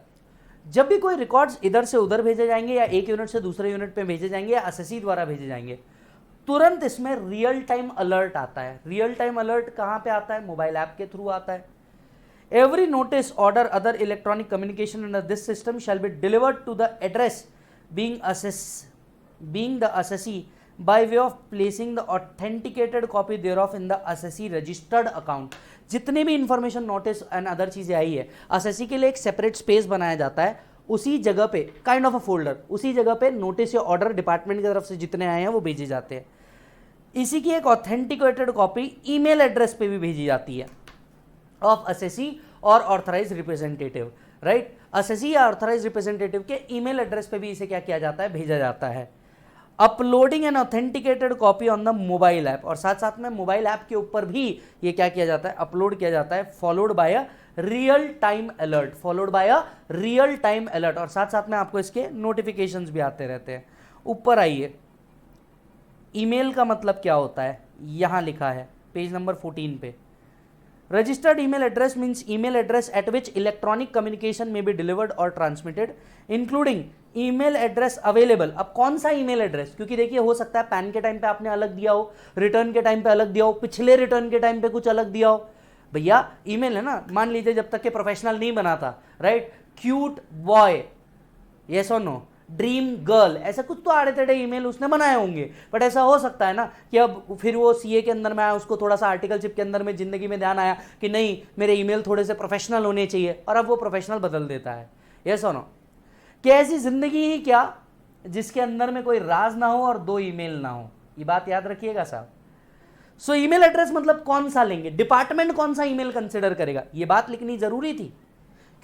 जब भी कोई रिकॉर्ड्स इधर से उधर भेजे जाएंगे या एक यूनिट से दूसरे यूनिट पे भेजे जाएंगे या एसएससी द्वारा भेजे जाएंगे, तुरंत इसमें रियल टाइम अलर्ट आता है। रियल टाइम अलर्ट कहाँ पे आता है? मोबाइल ऐप के थ्रू आता है। Every notice, order, other electronic communication under this system shall be delivered to the address being the assessee by way of placing the authenticated copy thereof in the assessee registered account। जितने भी information, notice and other चीजें आई है, assessee के लिए एक separate space बनाया जाता है, उसी जगह पे काइंड ऑफ अ फोल्डर, उसी जगह पे नोटिस या ऑर्डर डिपार्टमेंट की तरफ से जितने आए हैं वो भेजे जाते हैं। इसी की एक ऑथेंटिकेटेड कॉपी ईमेल एड्रेस पे भी भेजी जाती है ऑफ assessee और ऑथराइज रिप्रेजेंटेटिव, राइट। assessee या ऑथराइज रिप्रेजेंटेटिव के ईमेल एड्रेस पे भी इसे क्या किया जाता है? भेजा जाता है। Uploading an authenticated copy on the mobile app, और साथ साथ में मोबाइल ऐप के ऊपर भी ये क्या किया जाता है? अपलोड किया जाता है। Followed by a real time alert, followed by a real time alert, और साथ साथ में आपको इसके नोटिफिकेशंस भी आते रहते हैं। ऊपर आइए, ईमेल का मतलब क्या होता है? यहां लिखा है पेज नंबर 14 पे। Registered email address means email address at which electronic communication may be delivered or transmitted, including email address available। अब कौन सा ईमेल एड्रेस? क्योंकि देखिए हो सकता है पैन के टाइम पे आपने अलग दिया हो, रिटर्न के टाइम पे अलग दिया हो, पिछले रिटर्न के टाइम पे कुछ अलग दिया हो। भैया ईमेल है ना, मान लीजिए जब तक के प्रोफेशनल नहीं बना था, right, cute boy, yes or no, dream girl, ऐसा कुछ तो आड़े टेढ़े ईमेल उसने बनाए होंगे। बट ऐसा हो सकता है ना कि अब फिर वो सीए के अंदर में आया, उसको थोड़ा सा आर्टिकलशिप के अंदर में जिंदगी में ध्यान आया कि नहीं मेरे ईमेल थोड़े से प्रोफेशनल होने चाहिए, और अब वो प्रोफेशनल बदल देता है। Yes or no? क्या ऐसी जिंदगी ही क्या जिसके अंदर में कोई राज ना हो और 2 ईमेल ना हो? ये बात याद रखिएगा साहब। सो ईमेल एड्रेस मतलब कौन सा लेंगे, डिपार्टमेंट कौन सा ईमेल कंसिडर करेगा, ये बात लिखनी जरूरी थी,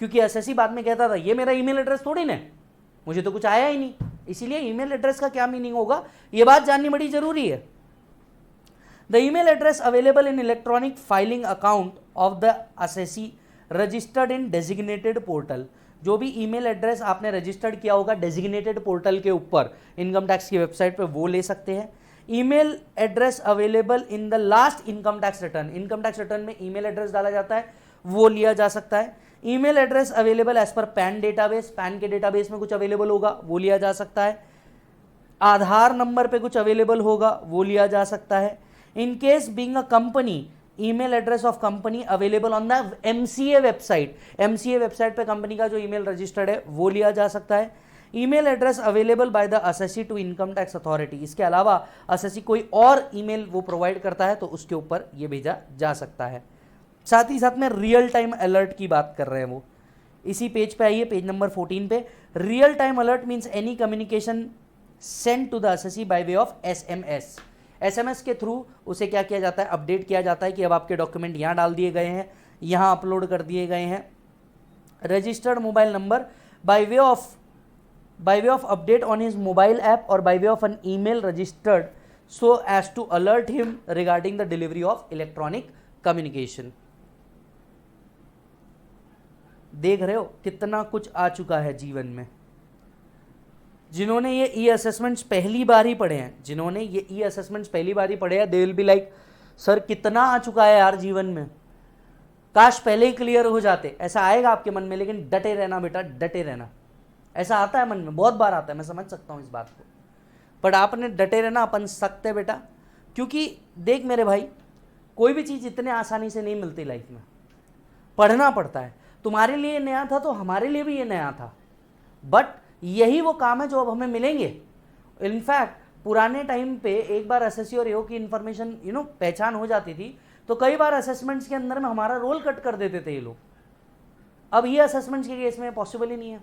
क्योंकि एसएससी बाद में कहता था ये मेरा ईमेल एड्रेस थोड़ी ना, मुझे तो कुछ आया ही नहीं। इसीलिए ईमेल एड्रेस का क्या मीनिंग होगा ये बात जाननी बड़ी जरूरी है। The email address available in electronic filing account of the assessee registered in designated portal. जो भी ईमेल एड्रेस आपने रजिस्टर्ड किया होगा डेजिग्नेटेड पोर्टल के ऊपर इनकम टैक्स की वेबसाइट पे, वो ले सकते हैं। Email address available in the last income tax return, income tax return में ईमेल एड्रेस डाला जाता है, वो लिया जा सकता है। ईमेल एड्रेस अवेलेबल एज पर पैन डेटाबेस, पैन के डेटाबेस में कुछ अवेलेबल होगा वो लिया जा सकता है। आधार नंबर पे कुछ अवेलेबल होगा वो लिया जा सकता है। In case being a company, email address of company available on the MCA website, MCA website पे कंपनी का जो ईमेल रजिस्टर्ड है वो लिया जा सकता है। Email address available by the assessee to income tax authority, इसके अलावा असेसी कोई और ईमेल वो प्रोवाइड करता है तो उसके ऊपर ये भेजा जा सकता है। साथ ही साथ में रियल टाइम अलर्ट की बात कर रहे हैं वो, इसी पेज पे आइए, पेज नंबर 14 पे। Real time alert means any communication send to the assessee by way of SMS. SMS के थ्रू उसे क्या किया जाता है? अपडेट किया जाता है कि अब आपके डॉक्यूमेंट यहाँ डाल दिए गए हैं, यहाँ अपलोड कर दिए गए हैं। Registered mobile number by way of update on his mobile app और by way of an email registered so as to alert him regarding the delivery of electronic communication. देख रहे हो कितना कुछ आ चुका है जीवन में। जिन्होंने ये ई असेसमेंट्स पहली बार ही पढ़े हैं, जिन्होंने ये ई असेसमेंट्स पहली बार ही पढ़े हैं, they will be like sir कितना आ चुका है यार जीवन में, काश पहले ही क्लियर हो जाते। ऐसा आएगा आपके मन में, लेकिन डटे रहना बेटा, डटे रहना। ऐसा आता है मन में, बहुत बार आता है, मैं समझ सकता हूँ इस बात को, बट आपने डटे रहना, अपन सख्त है बेटा। क्योंकि देख मेरे भाई, कोई भी चीज़ इतने आसानी से नहीं मिलती लाइफ में, पढ़ना पड़ता है। तुम्हारे लिए नया था तो हमारे लिए भी ये नया था, बट यही वो काम है जो अब हमें मिलेंगे। इनफैक्ट पुराने टाइम पे एक बार एसएससी और ईओ की इंफॉर्मेशन पहचान हो जाती थी तो कई बार असेसमेंट्स के अंदर में हमारा रोल कट कर देते थे ये लोग। अब ये असेसमेंट्स के केस में पॉसिबल ही नहीं है,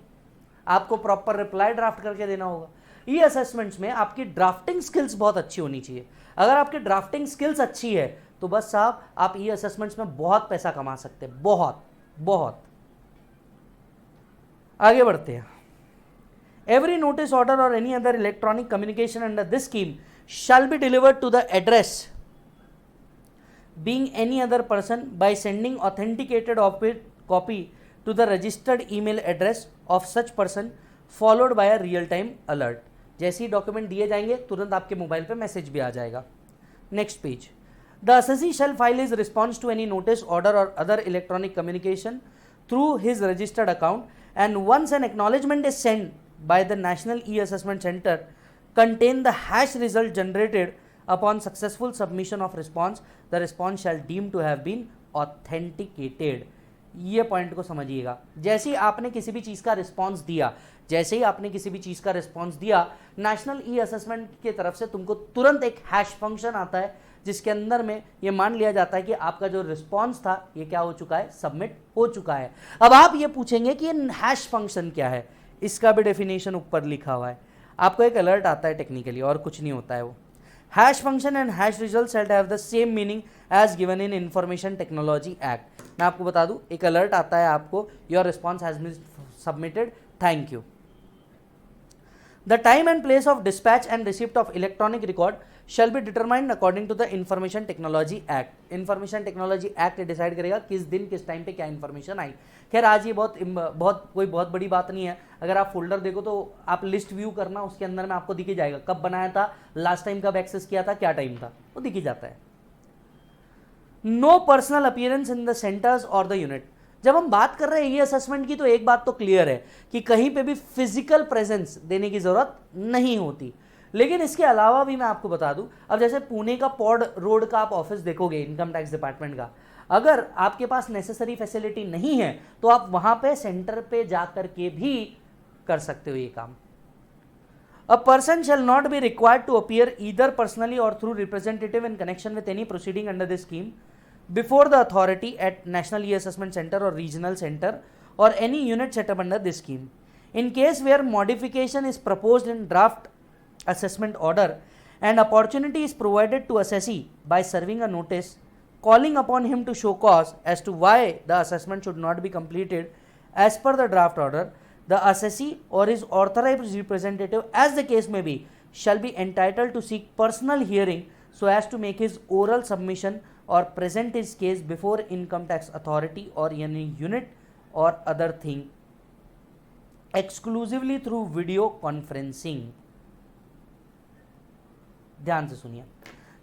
आपको प्रॉपर रिप्लाई ड्राफ्ट करके देना होगा। ये असेसमेंट्स में आपकी ड्राफ्टिंग स्किल्स बहुत अच्छी होनी चाहिए। अगर आपकी ड्राफ्टिंग स्किल्स अच्छी है तो बस साहब आप ये असेसमेंट्स में बहुत पैसा कमा सकते हैं, बहुत बहुत। आगे बढ़ते हैं। एवरी नोटिस, ऑर्डर और any other electronic communication under this scheme shall be delivered to the address being any other person by sending authenticated copy to the registered email address of such person followed by a real time alert। जैसे ही document दिए जाएंगे तुरंत आपके mobile पे message भी आ जाएगा। Next page. The assessee shall file his response to any notice, order or other electronic communication through his registered account and once an acknowledgement is send by the National E-Assessment Center contain the hash result generated upon successful submission of response, the response shall deem to have been authenticated। ये point को समझिएगा। जैसे ही आपने किसी भी चीज़ का response दिया, जैसे ही आपने किसी भी चीज़ का रिस्पॉन्स दिया, नेशनल ई असेसमेंट की तरफ से तुमको तुरंत एक हैश फंक्शन आता है जिसके अंदर में ये मान लिया जाता है कि आपका जो रिस्पॉन्स था ये क्या हो चुका है, सबमिट हो चुका है। अब आप ये पूछेंगे कि ये हैश फंक्शन क्या है, इसका भी डेफिनेशन ऊपर लिखा हुआ है। आपको एक अलर्ट आता है टेक्निकली, और कुछ नहीं होता है वो। Hash function and hash result shall have the same meaning as given in information technology act. मैं आपको बता दूं, एक अलर्ट आता है आपको, your response has been submitted, thank you. The time and place of dispatch and receipt of electronic record shall be determined according to the information technology act. Information technology act decide करेगा किस दिन किस time पे क्या information आई। खैर आज ये कोई बहुत बड़ी बात नहीं है। अगर आप फोल्डर देखो तो आप लिस्ट व्यू करना, उसके अंदर में आपको दिख ही जाएगा कब बनाया था, लास्ट टाइम कब एक्सेस किया था, क्या टाइम था, वो दिख ही जाता है। No personal appearance in the centres और द यूनिट। जब हम बात कर रहे हैं ये असेसमेंट की तो एक बात तो क्लियर है कि कहीं पे भी फिजिकल प्रेजेंस देने की जरूरत नहीं होती। लेकिन इसके अलावा भी मैं आपको बता दूं, अब जैसे पुणे का पॉड रोड का आप ऑफिस देखोगे इनकम टैक्स डिपार्टमेंट का, अगर आपके पास नेसेसरी फैसिलिटी नहीं है तो आप वहां पे सेंटर पे जाकर के भी कर सकते हो ये काम। A person shall not be required to appear either personally or through representative in connection with any proceeding under this scheme before the authority at national e assessment centre or regional centre or any unit set up under this scheme. In case where modification is proposed in draft assessment order and opportunity is provided to assessee by serving a notice calling upon him to show cause as to why the assessment should not be completed as per the draft order, the assessee or his authorized representative as the case may be shall be entitled to seek personal hearing so as to make his oral submission or present his case before income tax authority or any unit or other thing exclusively through video conferencing। ध्यान से सुनिए,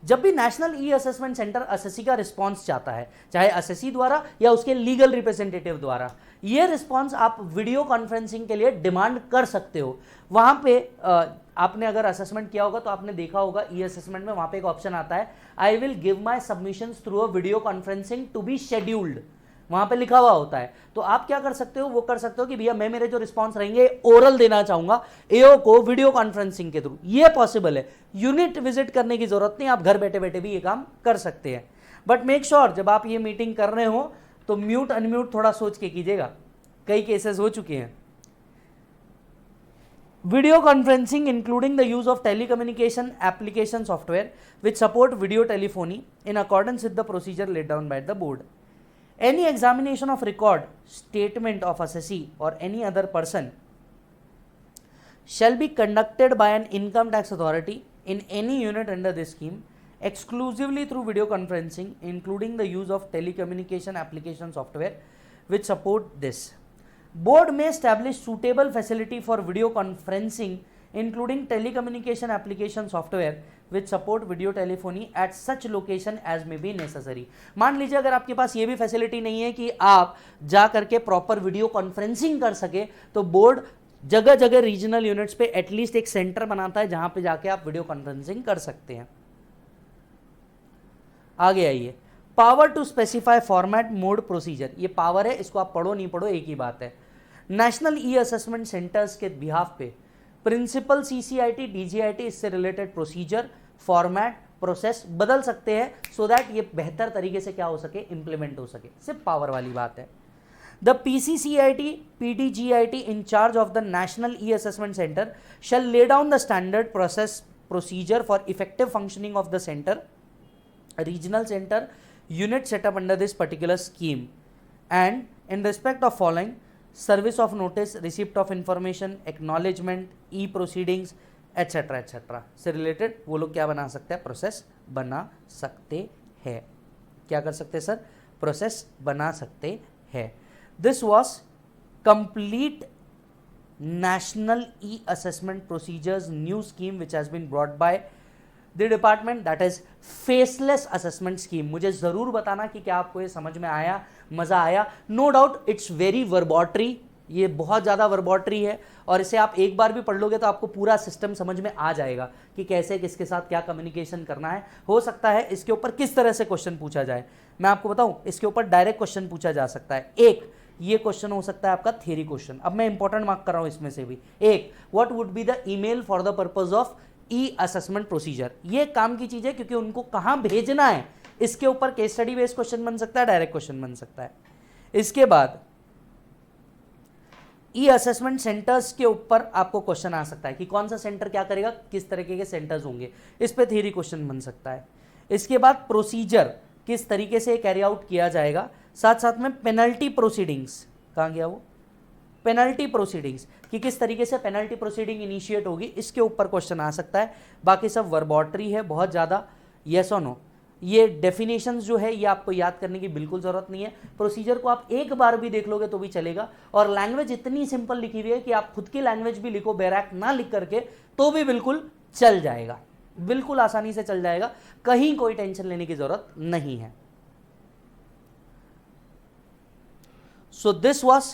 जब भी national e assessment centre assessee का response चाहता है, चाहे assessee द्वारा या उसके लीगल रिप्रेजेंटेटिव द्वारा, ये रिस्पांस आप वीडियो कॉन्फ्रेंसिंग के लिए डिमांड कर सकते हो। वहां पे आपने अगर असेसमेंट किया होगा तो आपने देखा होगा ई असेसमेंट में वहां पे एक ऑप्शन आता है, I will give my submissions through a video conferencing to be scheduled, वहां पे लिखा हुआ होता है। तो आप क्या कर सकते हो, वो कर सकते हो कि भैया मैं मेरे जो रिस्पांस रहेंगे ओरल देना चाहूंगा एओ को वीडियो कॉन्फ्रेंसिंग के थ्रू, ये पॉसिबल है। यूनिट विजिट करने की जरूरत नहीं, आप घर बैठे बैठे भी ये काम कर सकते हैं। बट मेक श्योर जब आप ये मीटिंग कर रहे हो तो म्यूट अनम्यूट थोड़ा सोच के कीजिएगा, कई केसेस हो चुके हैं। Video conferencing including the use of telecommunication application software which support video telephony in accordance with the procedure laid down by the board. Any examination of record, statement of assessee or any other person shall be conducted by an income tax authority in any unit under this scheme exclusively through video conferencing including the use of telecommunication application software which support this. Board may establish suitable facility for video conferencing including telecommunication application software which support video telephony at such location as may be necessary। मान लीजिए अगर आपके पास ये भी facility नहीं है कि आप जा करके प्रॉपर वीडियो कॉन्फ्रेंसिंग कर सके, तो बोर्ड जगह जगह रीजनल यूनिट्स पे एटलीस्ट एक सेंटर बनाता है जहां पे जाके आप वीडियो कॉन्फ्रेंसिंग कर सकते हैं। आगे आइए, power to specify format mode procedure, ये पावर है, इसको आप पढ़ो नहीं पढ़ो एक ही बात है। नेशनल ई असेसमेंट सेंटर्स के बिहाफ पे प्रिंसिपल सीसीआईटी डीजीआईटी इससे रिलेटेड प्रोसीजर फॉर्मेट प्रोसेस बदल सकते हैं सो दैट ये बेहतर तरीके से क्या हो सके, इंप्लीमेंट हो सके, सिर्फ पावर वाली बात है। The PCCIT PDGIT in charge of the national e assessment centre shall lay down the standard procedure for effective functioning of the center, regional center unit set up under this particular scheme, and in respect of following service of notice, receipt of information, acknowledgement, e proceedings etc etc से related वो लोग क्या बना सकते हैं, process बना सकते हैं। क्या कर सकते हैं सर, प्रोसेस बना सकते हैं। This was complete National E-Assessment Procedures new scheme which has been brought by the department, that is faceless assessment scheme। मुझे ज़रूर बताना कि क्या आपको ये समझ में आया, मज़ा आया। नो डाउट इट्स वेरी वर्बॉटरी, ये बहुत ज़्यादा वर्बॉटरी है और इसे आप एक बार भी पढ़ लोगे तो आपको पूरा सिस्टम समझ में आ जाएगा कि कैसे किसके साथ क्या कम्युनिकेशन करना है। हो सकता है इसके ऊपर किस तरह से क्वेश्चन पूछा जाए, मैं आपको बताऊं, इसके ऊपर डायरेक्ट क्वेश्चन पूछा जा सकता है। एक ये क्वेश्चन हो सकता है आपका थ्योरी क्वेश्चन, अब मैं इंपॉर्टेंट मार्क कर रहा हूं इसमें से भी। एक, what would be the email for the purpose of e assessment procedure, ये काम की चीज है क्योंकि उनको कहां भेजना है इसके ऊपर केस स्टडी बेस्ड क्वेश्चन बन सकता है, डायरेक्ट क्वेश्चन बन सकता है। इसके बाद ई असेसमेंट सेंटर्स के ऊपर आपको क्वेश्चन आ सकता है कि कौन सा सेंटर क्या करेगा, किस तरीके के सेंटर्स होंगे, इस पे थ्योरी क्वेश्चन बन सकता है। इसके बाद प्रोसीजर किस तरीके से कैरी आउट किया जाएगा, साथ साथ में पेनल्टी प्रोसीडिंग्स, कहाँ गया वो, पेनल्टी प्रोसीडिंग्स कि किस तरीके से पेनल्टी प्रोसीडिंग इनिशिएट होगी, इसके ऊपर क्वेश्चन आ सकता है। बाकी सब वर्बॉटरी है बहुत ज़्यादा, येस और नो। ये डेफिनेशंस जो है ये आपको याद करने की बिल्कुल ज़रूरत नहीं है, प्रोसीजर को आप एक बार भी देख लोगे तो भी चलेगा। और लैंग्वेज इतनी सिंपल लिखी हुई है कि आप खुद की लैंग्वेज भी लिखो बैराक ना लिख करके तो भी बिल्कुल चल जाएगा, बिल्कुल आसानी से चल जाएगा, कहीं कोई टेंशन लेने की ज़रूरत नहीं है। So this was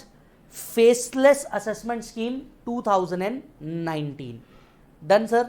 faceless assessment scheme 2019. Done, sir?